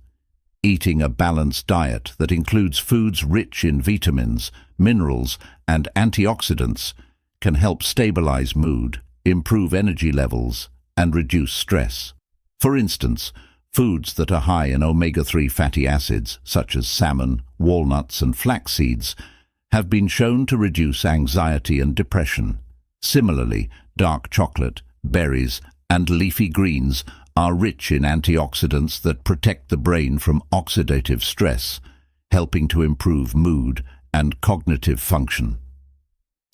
Eating a balanced diet that includes foods rich in vitamins, minerals, and antioxidants can help stabilize mood, improve energy levels, and reduce stress. For instance, foods that are high in omega-3 fatty acids, such as salmon, walnuts, and flax seeds, have been shown to reduce anxiety and depression. Similarly, dark chocolate, berries, and leafy greens are rich in antioxidants that protect the brain from oxidative stress, helping to improve mood and cognitive function.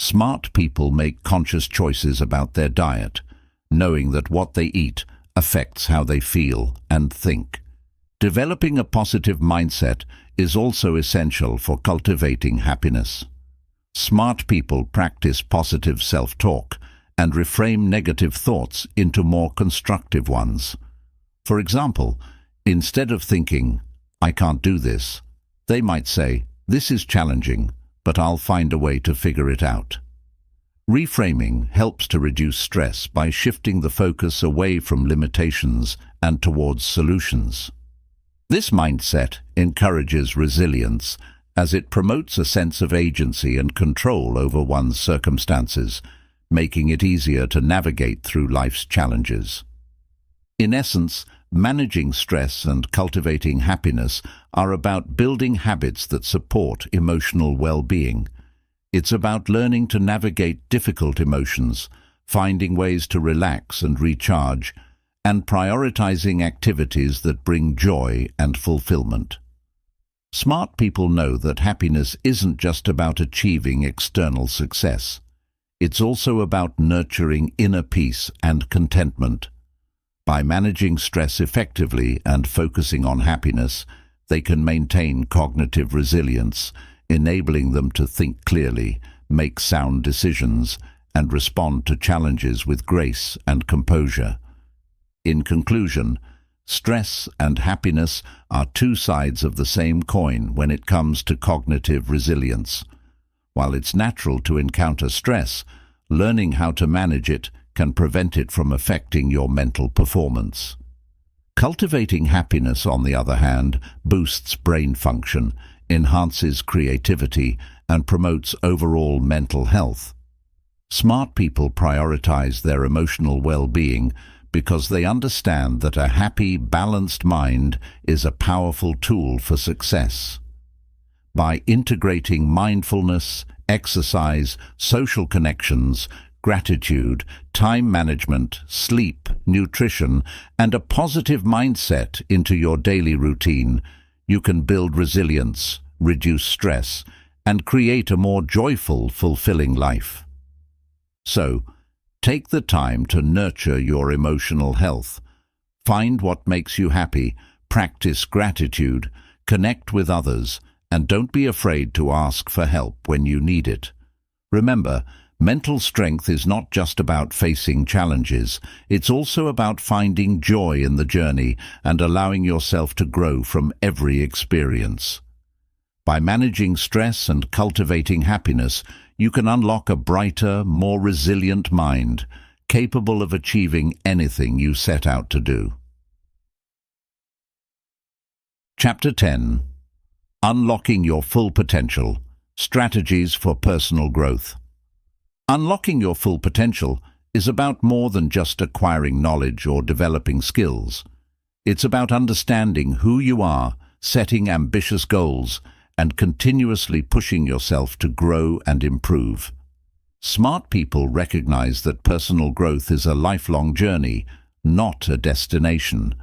Smart people make conscious choices about their diet, knowing that what they eat affects how they feel and think. Developing a positive mindset is also essential for cultivating happiness. Smart people practice positive self-talk and reframe negative thoughts into more constructive ones. For example, instead of thinking, "I can't do this," they might say, "This is challenging, but I'll find a way to figure it out." Reframing helps to reduce stress by shifting the focus away from limitations and towards solutions. This mindset encourages resilience as it promotes a sense of agency and control over one's circumstances, making it easier to navigate through life's challenges. In essence, managing stress and cultivating happiness are about building habits that support emotional well-being. It's about learning to navigate difficult emotions, finding ways to relax and recharge, and prioritizing activities that bring joy and fulfillment. Smart people know that happiness isn't just about achieving external success. It's also about nurturing inner peace and contentment. By managing stress effectively and focusing on happiness, they can maintain cognitive resilience, enabling them to think clearly, make sound decisions, and respond to challenges with grace and composure. In conclusion, stress and happiness are two sides of the same coin when it comes to cognitive resilience. While it's natural to encounter stress, learning how to manage it can prevent it from affecting your mental performance. Cultivating happiness, on the other hand, boosts brain function, enhances creativity, and promotes overall mental health. Smart people prioritize their emotional well-being because they understand that a happy, balanced mind is a powerful tool for success. By integrating mindfulness, exercise, social connections, gratitude, time management, sleep, nutrition, and a positive mindset into your daily routine, you can build resilience, reduce stress, and create a more joyful, fulfilling life. So, take the time to nurture your emotional health. Find what makes you happy, practice gratitude, connect with others, and don't be afraid to ask for help when you need it. Remember, mental strength is not just about facing challenges, it's also about finding joy in the journey and allowing yourself to grow from every experience. By managing stress and cultivating happiness, you can unlock a brighter, more resilient mind, capable of achieving anything you set out to do. Chapter 10. Unlocking Your Full Potential. Strategies for Personal Growth. Unlocking your full potential is about more than just acquiring knowledge or developing skills. It's about understanding who you are, setting ambitious goals, and continuously pushing yourself to grow and improve. Smart people recognize that personal growth is a lifelong journey, not a destination.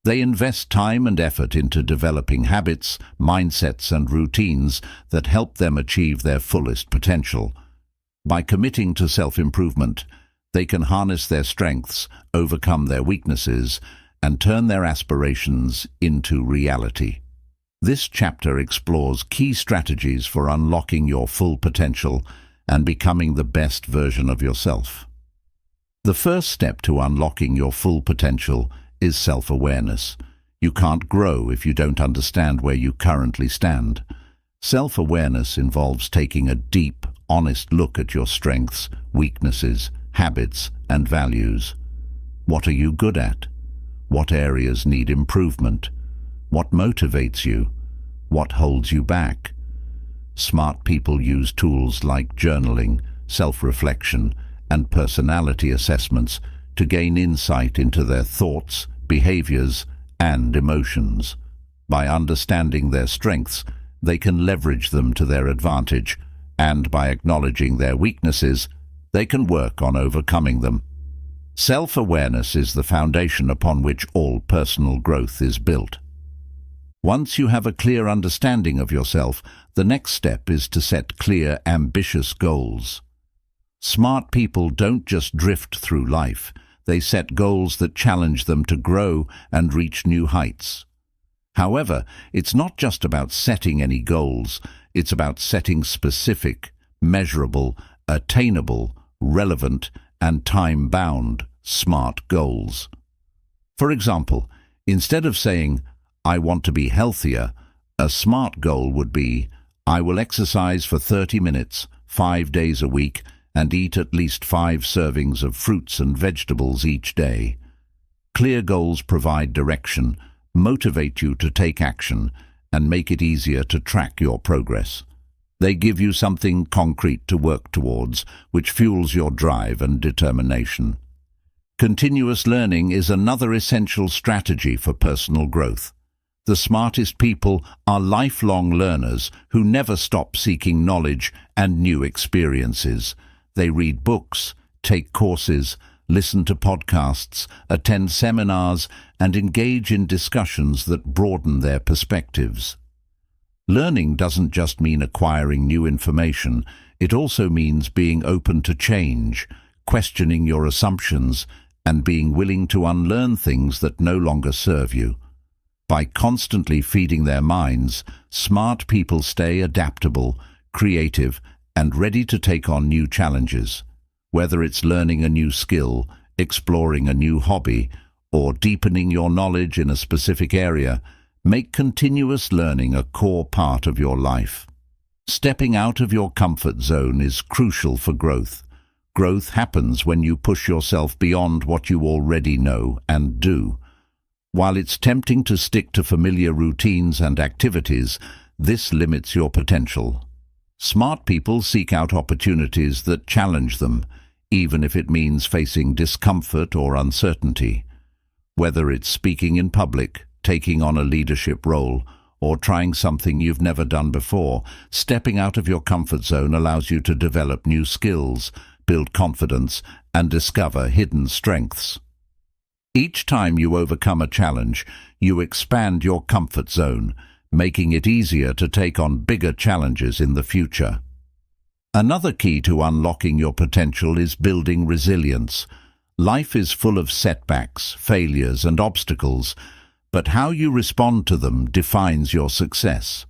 They invest time and effort into developing habits, mindsets, and routines that help them achieve their fullest potential. By committing to self-improvement, they can harness their strengths, overcome their weaknesses, and turn their aspirations into reality. This chapter explores key strategies for unlocking your full potential and becoming the best version of yourself. The first step to unlocking your full potential is self-awareness. You can't grow if you don't understand where you currently stand. Self-awareness involves taking a deep, honest look at your strengths, weaknesses, habits, and values. What are you good at? What areas need improvement? What motivates you? What holds you back? Smart people use tools like journaling, self-reflection, and personality assessments to gain insight into their thoughts, behaviors, and emotions. By understanding their strengths, they can leverage them to their advantage, and by acknowledging their weaknesses, they can work on overcoming them. Self-awareness is the foundation upon which all personal growth is built. Once you have a clear understanding of yourself, the next step is to set clear, ambitious goals. Smart people don't just drift through life. They set goals that challenge them to grow and reach new heights. However, it's not just about setting any goals. It's about setting specific, measurable, attainable, relevant, and time-bound, smart goals. For example, instead of saying, "I want to be healthier," a smart goal would be, "I will exercise for 30 minutes, 5 days a week, and eat at least 5 servings of fruits and vegetables each day." Clear goals provide direction, motivate you to take action, and make it easier to track your progress. They give you something concrete to work towards, which fuels your drive and determination. Continuous learning is another essential strategy for personal growth. The smartest people are lifelong learners who never stop seeking knowledge and new experiences. They read books, take courses, listen to podcasts, attend seminars, and engage in discussions that broaden their perspectives. Learning doesn't just mean acquiring new information, it also means being open to change, questioning your assumptions, and being willing to unlearn things that no longer serve you. By constantly feeding their minds, smart people stay adaptable, creative, and ready to take on new challenges. Whether it's learning a new skill, exploring a new hobby, or deepening your knowledge in a specific area, make continuous learning a core part of your life. Stepping out of your comfort zone is crucial for growth. Growth happens when you push yourself beyond what you already know and do. While it's tempting to stick to familiar routines and activities, this limits your potential. Smart people seek out opportunities that challenge them, even if it means facing discomfort or uncertainty. Whether it's speaking in public, taking on a leadership role, or trying something you've never done before, stepping out of your comfort zone allows you to develop new skills, build confidence, and discover hidden strengths. Each time you overcome a challenge, you expand your comfort zone, making it easier to take on bigger challenges in the future. Another key to unlocking your potential is building resilience. Life is full of setbacks, failures, and obstacles, but how you respond to them defines your success.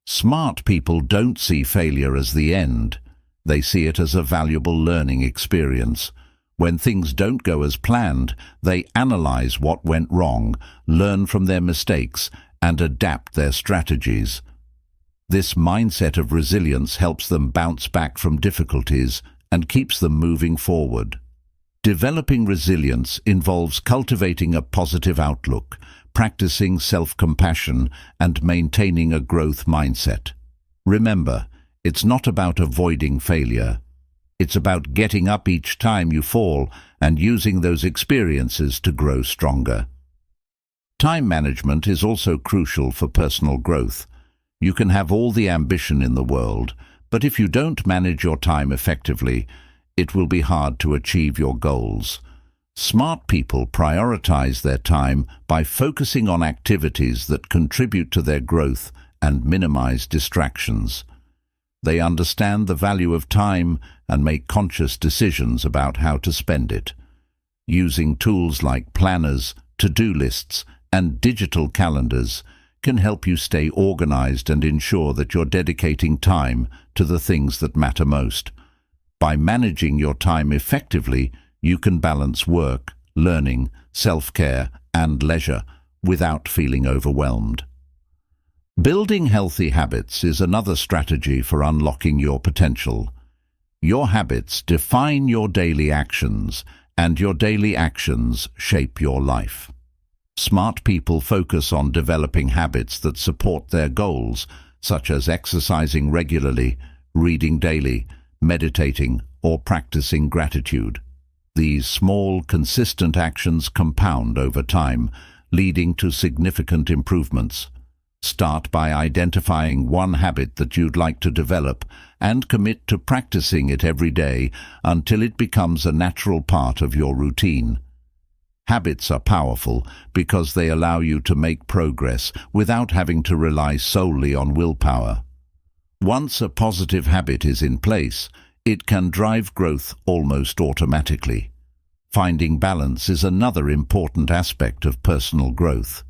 Smart people don't see failure as the end. They see it as a valuable learning experience. When things don't go as planned, they analyze what went wrong, learn from their mistakes, and adapt their strategies. This mindset of resilience helps them bounce back from difficulties and keeps them moving forward. Developing resilience involves cultivating a positive outlook, practicing self-compassion, and maintaining a growth mindset. Remember, it's not about avoiding failure. It's about getting up each time you fall and using those experiences to grow stronger. Time management is also crucial for personal growth. You can have all the ambition in the world, but if you don't manage your time effectively, it will be hard to achieve your goals. Smart people prioritize their time by focusing on activities that contribute to their growth and minimize distractions. They understand the value of time and make conscious decisions about how to spend it. Using tools like planners, to-do lists, and digital calendars can help you stay organized and ensure that you're dedicating time to the things that matter most. By managing your time effectively, you can balance work, learning, self-care, and leisure without feeling overwhelmed. Building healthy habits is another strategy for unlocking your potential. Your habits define your daily actions, and your daily actions shape your life. Smart people focus on developing habits that support their goals, such as exercising regularly, reading daily, meditating, or practicing gratitude. These small, consistent actions compound over time, leading to significant improvements. Start by identifying one habit that you'd like to develop and commit to practicing it every day until it becomes a natural part of your routine. Habits are powerful because they allow you to make progress without having to rely solely on willpower. Once a positive habit is in place, it can drive growth almost automatically. Finding balance is another important aspect of personal growth.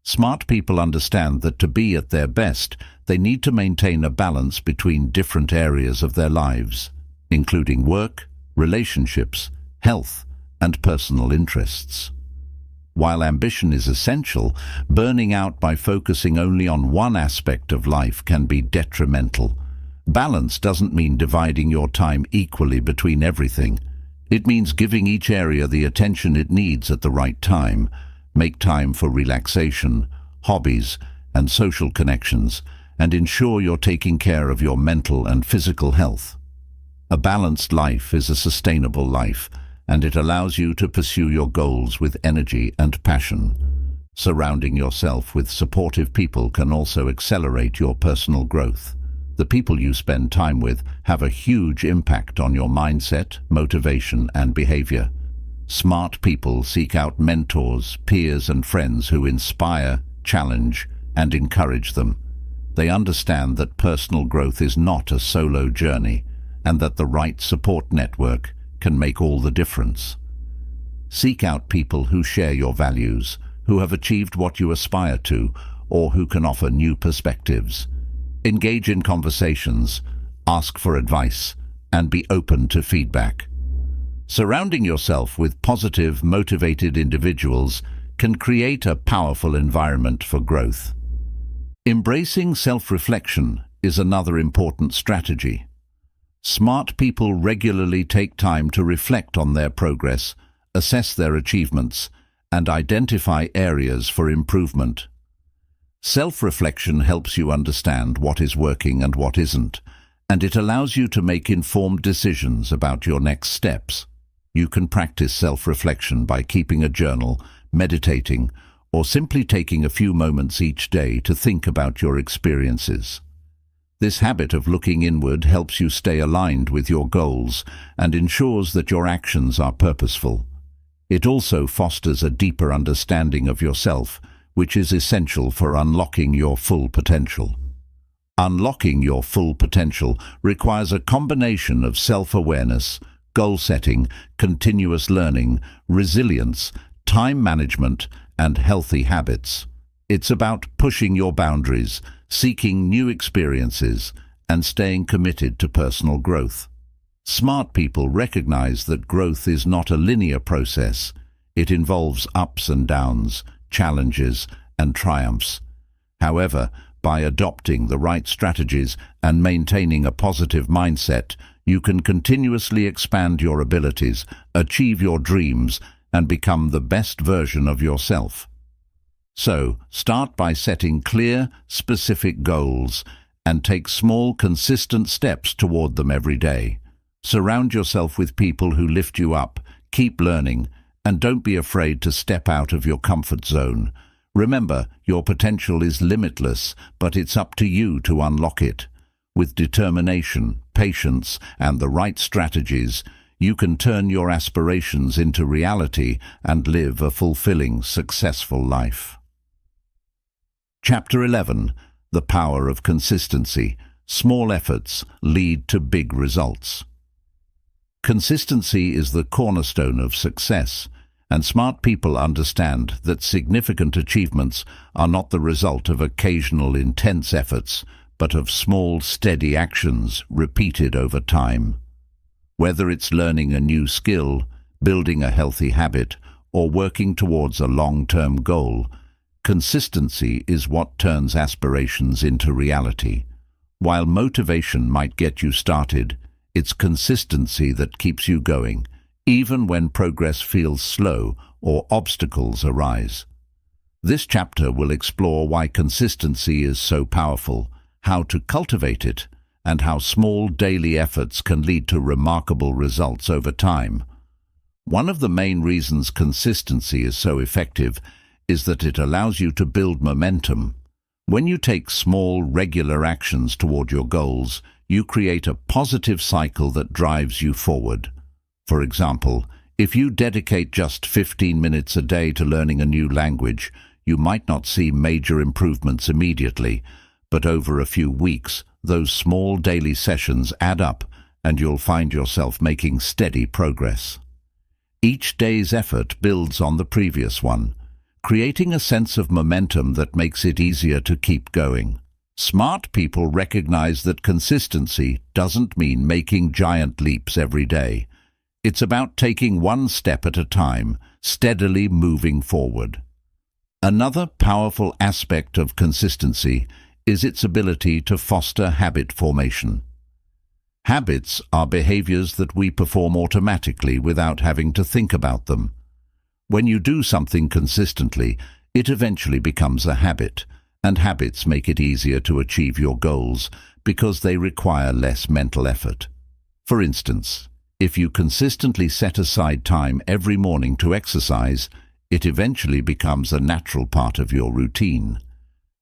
Smart people understand that to be at their best, they need to maintain a balance between different areas of their lives, including work, relationships, health, and personal interests. While ambition is essential, burning out by focusing only on one aspect of life can be detrimental. Balance doesn't mean dividing your time equally between everything. It means giving each area the attention it needs at the right time. Make time for relaxation, hobbies, and social connections, and ensure you're taking care of your mental and physical health. A balanced life is a sustainable life, and it allows you to pursue your goals with energy and passion. Surrounding yourself with supportive people can also accelerate your personal growth. The people you spend time with have a huge impact on your mindset, motivation, and behavior. Smart people seek out mentors, peers, and friends who inspire, challenge, and encourage them. They understand that personal growth is not a solo journey, and that the right support network can make all the difference. Seek out people who share your values, who have achieved what you aspire to, or who can offer new perspectives. Engage in conversations, ask for advice, and be open to feedback. Surrounding yourself with positive, motivated individuals can create a powerful environment for growth. Embracing self-reflection is another important strategy. Smart people regularly take time to reflect on their progress, assess their achievements, and identify areas for improvement. Self-reflection helps you understand what is working and what isn't, and it allows you to make informed decisions about your next steps. You can practice self-reflection by keeping a journal, meditating, or simply taking a few moments each day to think about your experiences. This habit of looking inward helps you stay aligned with your goals and ensures that your actions are purposeful. It also fosters a deeper understanding of yourself, which is essential for unlocking your full potential. Unlocking your full potential requires a combination of self-awareness, goal setting, continuous learning, resilience, time management, and healthy habits. It's about pushing your boundaries, seeking new experiences, and staying committed to personal growth. Smart people recognize that growth is not a linear process. It involves ups and downs, challenges, and triumphs. However, by adopting the right strategies and maintaining a positive mindset, you can continuously expand your abilities, achieve your dreams, and become the best version of yourself. So, start by setting clear, specific goals and take small, consistent steps toward them every day. Surround yourself with people who lift you up, keep learning, and don't be afraid to step out of your comfort zone. Remember, your potential is limitless, but it's up to you to unlock it. With determination, patience, and the right strategies, you can turn your aspirations into reality and live a fulfilling, successful life. Chapter 11. The Power of Consistency. Small efforts lead to big results. Consistency is the cornerstone of success, and smart people understand that significant achievements are not the result of occasional intense efforts, but of small, steady actions repeated over time. Whether it's learning a new skill, building a healthy habit, or working towards a long-term goal, consistency is what turns aspirations into reality. While motivation might get you started, it's consistency that keeps you going, even when progress feels slow or obstacles arise. This chapter will explore why consistency is so powerful, how to cultivate it, and how small daily efforts can lead to remarkable results over time. One of the main reasons consistency is so effective is that it allows you to build momentum. When you take small, regular actions toward your goals, you create a positive cycle that drives you forward. For example, if you dedicate just 15 minutes a day to learning a new language, you might not see major improvements immediately, but over a few weeks, those small daily sessions add up and you'll find yourself making steady progress. Each day's effort builds on the previous one, creating a sense of momentum that makes it easier to keep going. Smart people recognize that consistency doesn't mean making giant leaps every day. It's about taking one step at a time, steadily moving forward. Another powerful aspect of consistency is its ability to foster habit formation. Habits are behaviors that we perform automatically without having to think about them. When you do something consistently, it eventually becomes a habit, and habits make it easier to achieve your goals because they require less mental effort. For instance, if you consistently set aside time every morning to exercise, it eventually becomes a natural part of your routine.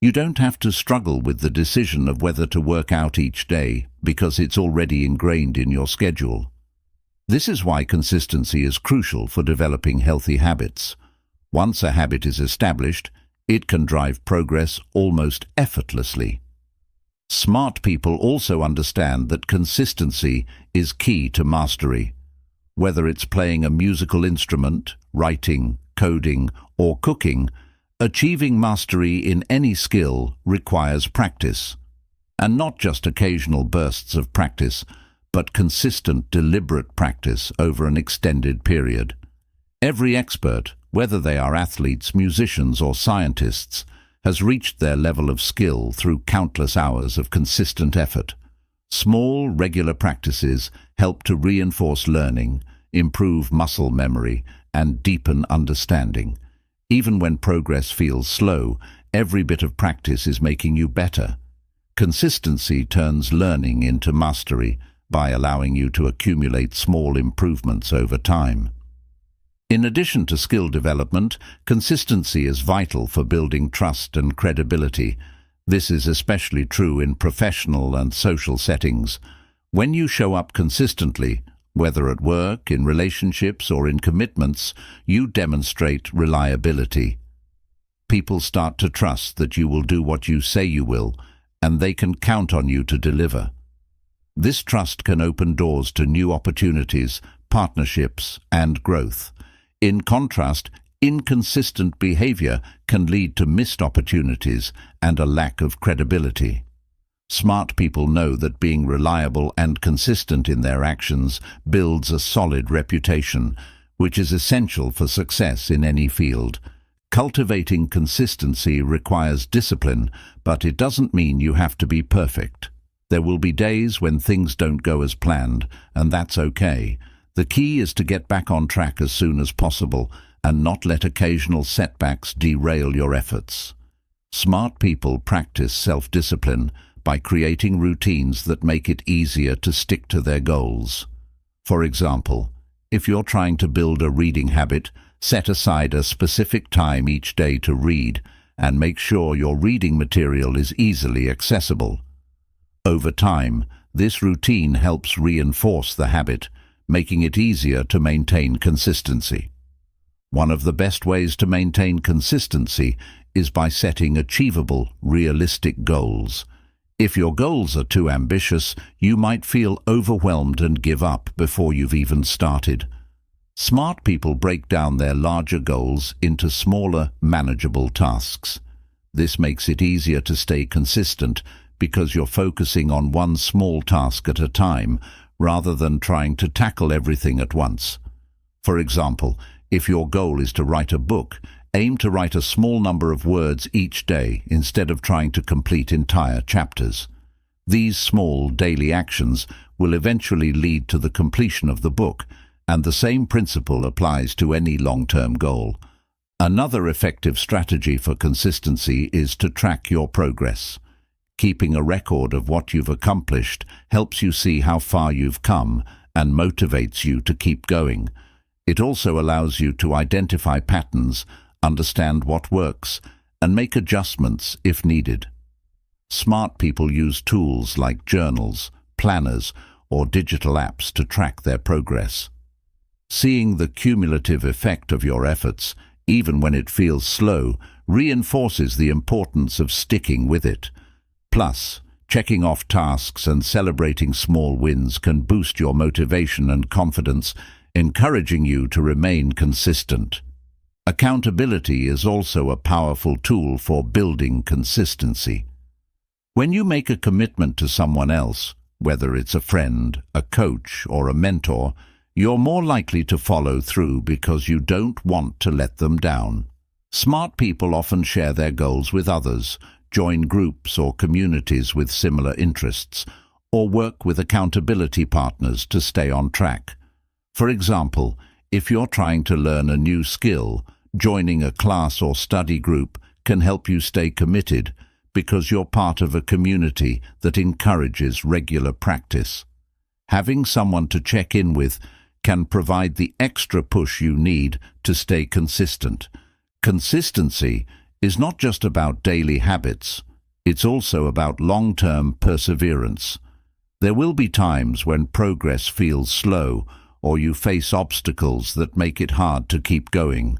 You don't have to struggle with the decision of whether to work out each day because it's already ingrained in your schedule. This is why consistency is crucial for developing healthy habits. Once a habit is established, it can drive progress almost effortlessly. Smart people also understand that consistency is key to mastery. Whether it's playing a musical instrument, writing, coding, or cooking, achieving mastery in any skill requires practice. And not just occasional bursts of practice, but consistent, deliberate practice over an extended period. Every expert, whether they are athletes, musicians, or scientists, has reached their level of skill through countless hours of consistent effort. Small, regular practices help to reinforce learning, improve muscle memory, and deepen understanding. Even when progress feels slow, every bit of practice is making you better. Consistency turns learning into mastery by allowing you to accumulate small improvements over time. In addition to skill development, consistency is vital for building trust and credibility. This is especially true in professional and social settings. When you show up consistently, whether at work, in relationships, or in commitments, you demonstrate reliability. People start to trust that you will do what you say you will, and they can count on you to deliver. This trust can open doors to new opportunities, partnerships, and growth. In contrast, inconsistent behavior can lead to missed opportunities and a lack of credibility. Smart people know that being reliable and consistent in their actions builds a solid reputation, which is essential for success in any field. Cultivating consistency requires discipline, but it doesn't mean you have to be perfect. There will be days when things don't go as planned, and that's okay. The key is to get back on track as soon as possible and not let occasional setbacks derail your efforts. Smart people practice self-discipline by creating routines that make it easier to stick to their goals. For example, if you're trying to build a reading habit, set aside a specific time each day to read and make sure your reading material is easily accessible. Over time, this routine helps reinforce the habit, making it easier to maintain consistency. One of the best ways to maintain consistency is by setting achievable, realistic goals. If your goals are too ambitious, you might feel overwhelmed and give up before you've even started. Smart people break down their larger goals into smaller, manageable tasks. This makes it easier to stay consistent because you're focusing on one small task at a time rather than trying to tackle everything at once. For example, if your goal is to write a book, aim to write a small number of words each day instead of trying to complete entire chapters. These small daily actions will eventually lead to the completion of the book, and the same principle applies to any long-term goal. Another effective strategy for consistency is to track your progress. Keeping a record of what you've accomplished helps you see how far you've come and motivates you to keep going. It also allows you to identify patterns, understand what works, and make adjustments if needed. Smart people use tools like journals, planners, or digital apps to track their progress. Seeing the cumulative effect of your efforts, even when it feels slow, reinforces the importance of sticking with it. Plus, checking off tasks and celebrating small wins can boost your motivation and confidence, encouraging you to remain consistent. Accountability is also a powerful tool for building consistency. When you make a commitment to someone else, whether it's a friend, a coach, or a mentor, you're more likely to follow through because you don't want to let them down. Smart people often share their goals with others, join groups or communities with similar interests, or work with accountability partners to stay on track. For example, if you're trying to learn a new skill, joining a class or study group can help you stay committed because you're part of a community that encourages regular practice. Having someone to check in with can provide the extra push you need to stay consistent. Consistency is not just about daily habits, it's also about long-term perseverance. There will be times when progress feels slow or you face obstacles that make it hard to keep going.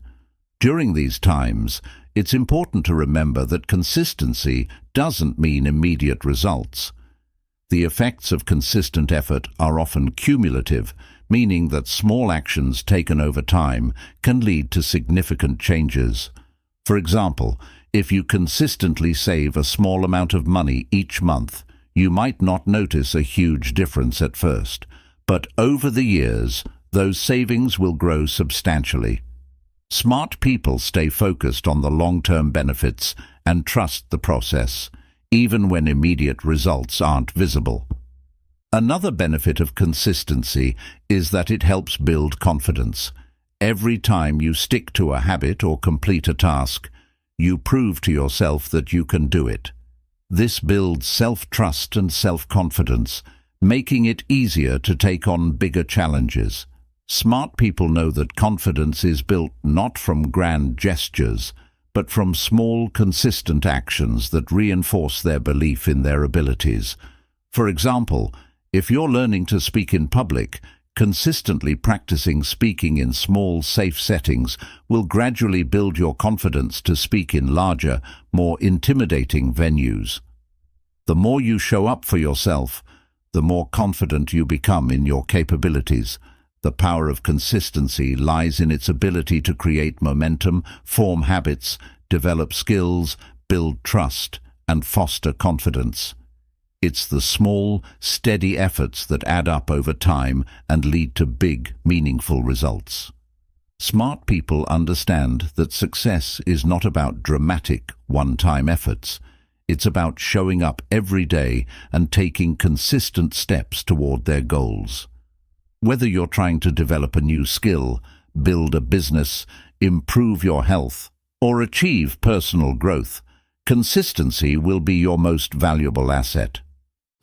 During these times, it's important to remember that consistency doesn't mean immediate results. The effects of consistent effort are often cumulative, meaning that small actions taken over time can lead to significant changes. For example, if you consistently save a small amount of money each month, you might not notice a huge difference at first, but over the years, those savings will grow substantially. Smart people stay focused on the long-term benefits and trust the process, even when immediate results aren't visible. Another benefit of consistency is that it helps build confidence. Every time you stick to a habit or complete a task, you prove to yourself that you can do it. This builds self-trust and self-confidence, making it easier to take on bigger challenges. Smart people know that confidence is built not from grand gestures, but from small, consistent actions that reinforce their belief in their abilities. For example, if you're learning to speak in public, consistently practicing speaking in small, safe settings will gradually build your confidence to speak in larger, more intimidating venues. The more you show up for yourself, the more confident you become in your capabilities. The power of consistency lies in its ability to create momentum, form habits, develop skills, build trust, and foster confidence. It's the small, steady efforts that add up over time and lead to big, meaningful results. Smart people understand that success is not about dramatic, one-time efforts. It's about showing up every day and taking consistent steps toward their goals. Whether you're trying to develop a new skill, build a business, improve your health, or achieve personal growth, consistency will be your most valuable asset.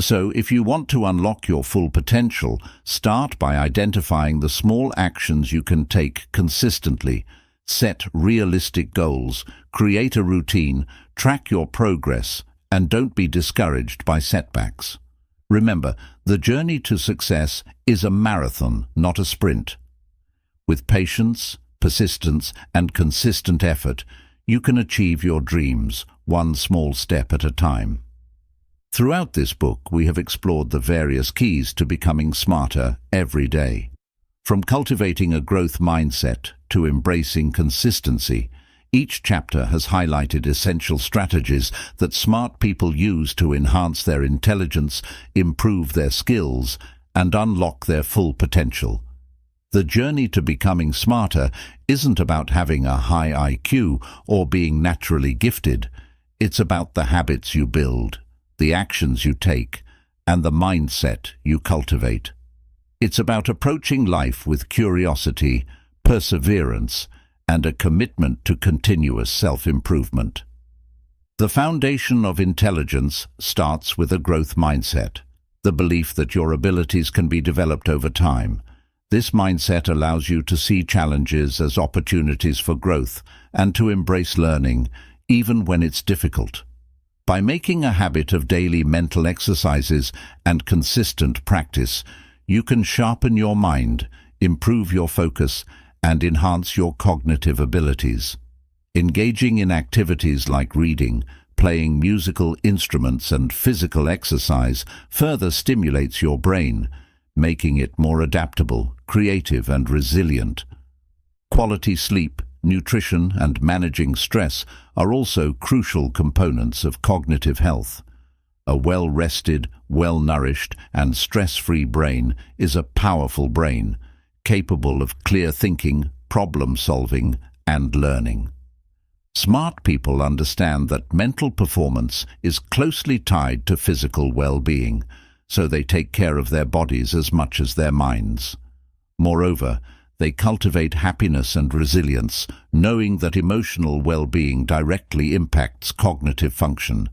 So, if you want to unlock your full potential, start by identifying the small actions you can take consistently. Set realistic goals, create a routine, track your progress, and don't be discouraged by setbacks. Remember, the journey to success is a marathon, not a sprint. With patience, persistence, and consistent effort, you can achieve your dreams, one small step at a time. Throughout this book, we have explored the various keys to becoming smarter every day. From cultivating a growth mindset to embracing consistency, each chapter has highlighted essential strategies that smart people use to enhance their intelligence, improve their skills, and unlock their full potential. The journey to becoming smarter isn't about having a high IQ or being naturally gifted. It's about the habits you build, the actions you take, and the mindset you cultivate. It's about approaching life with curiosity, perseverance, and a commitment to continuous self-improvement. The foundation of intelligence starts with a growth mindset, the belief that your abilities can be developed over time. This mindset allows you to see challenges as opportunities for growth and to embrace learning, even when it's difficult. By making a habit of daily mental exercises and consistent practice, you can sharpen your mind, improve your focus, and enhance your cognitive abilities. Engaging in activities like reading, playing musical instruments, and physical exercise further stimulates your brain, making it more adaptable, creative, and resilient. Quality sleep, nutrition, and managing stress are also crucial components of cognitive health. A well-rested, well-nourished, and stress-free brain is a powerful brain, capable of clear thinking, problem-solving, and learning. Smart people understand that mental performance is closely tied to physical well-being, so they take care of their bodies as much as their minds. Moreover, they cultivate happiness and resilience, knowing that emotional well-being directly impacts cognitive function.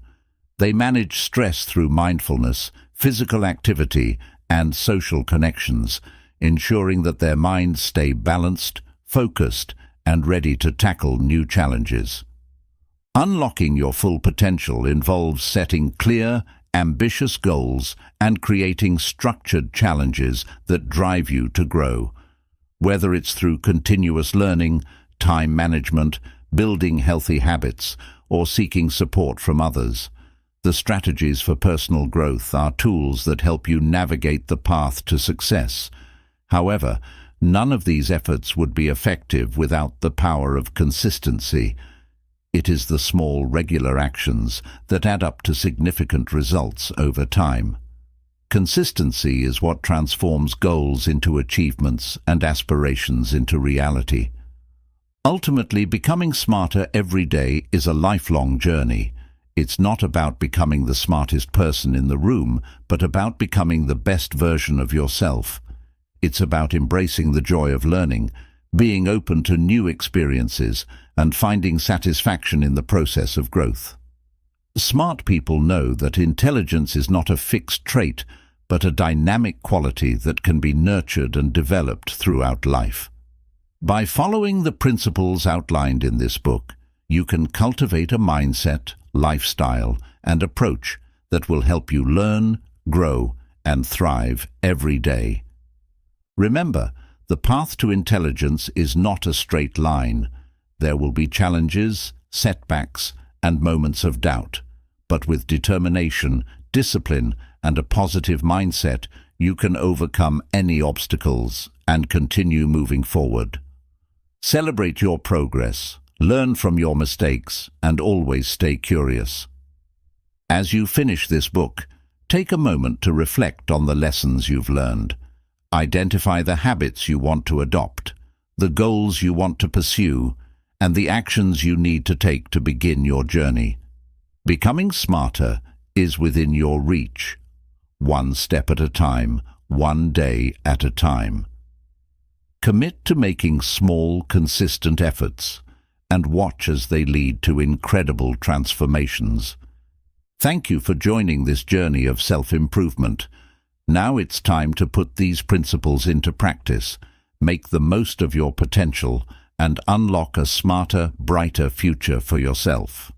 They manage stress through mindfulness, physical activity, and social connections, ensuring that their minds stay balanced, focused, and ready to tackle new challenges. Unlocking your full potential involves setting clear, ambitious goals and creating structured challenges that drive you to grow. Whether it's through continuous learning, time management, building healthy habits, or seeking support from others, the strategies for personal growth are tools that help you navigate the path to success. However, none of these efforts would be effective without the power of consistency. It is the small, regular actions that add up to significant results over time. Consistency is what transforms goals into achievements and aspirations into reality. Ultimately, becoming smarter every day is a lifelong journey. It's not about becoming the smartest person in the room, but about becoming the best version of yourself. It's about embracing the joy of learning, being open to new experiences, and finding satisfaction in the process of growth. Smart people know that intelligence is not a fixed trait, but a dynamic quality that can be nurtured and developed throughout life. By following the principles outlined in this book, you can cultivate a mindset, lifestyle, and approach that will help you learn, grow, and thrive every day. Remember, the path to intelligence is not a straight line. There will be challenges, setbacks, and moments of doubt. But with determination, discipline, and a positive mindset, you can overcome any obstacles and continue moving forward. Celebrate your progress, learn from your mistakes, and always stay curious. As you finish this book, take a moment to reflect on the lessons you've learned. Identify the habits you want to adopt, the goals you want to pursue, and the actions you need to take to begin your journey. Becoming smarter is within your reach. One step at a time, one day at a time. Commit to making small, consistent efforts and watch as they lead to incredible transformations. Thank you for joining this journey of self-improvement. Now it's time to put these principles into practice, make the most of your potential, and unlock a smarter, brighter future for yourself.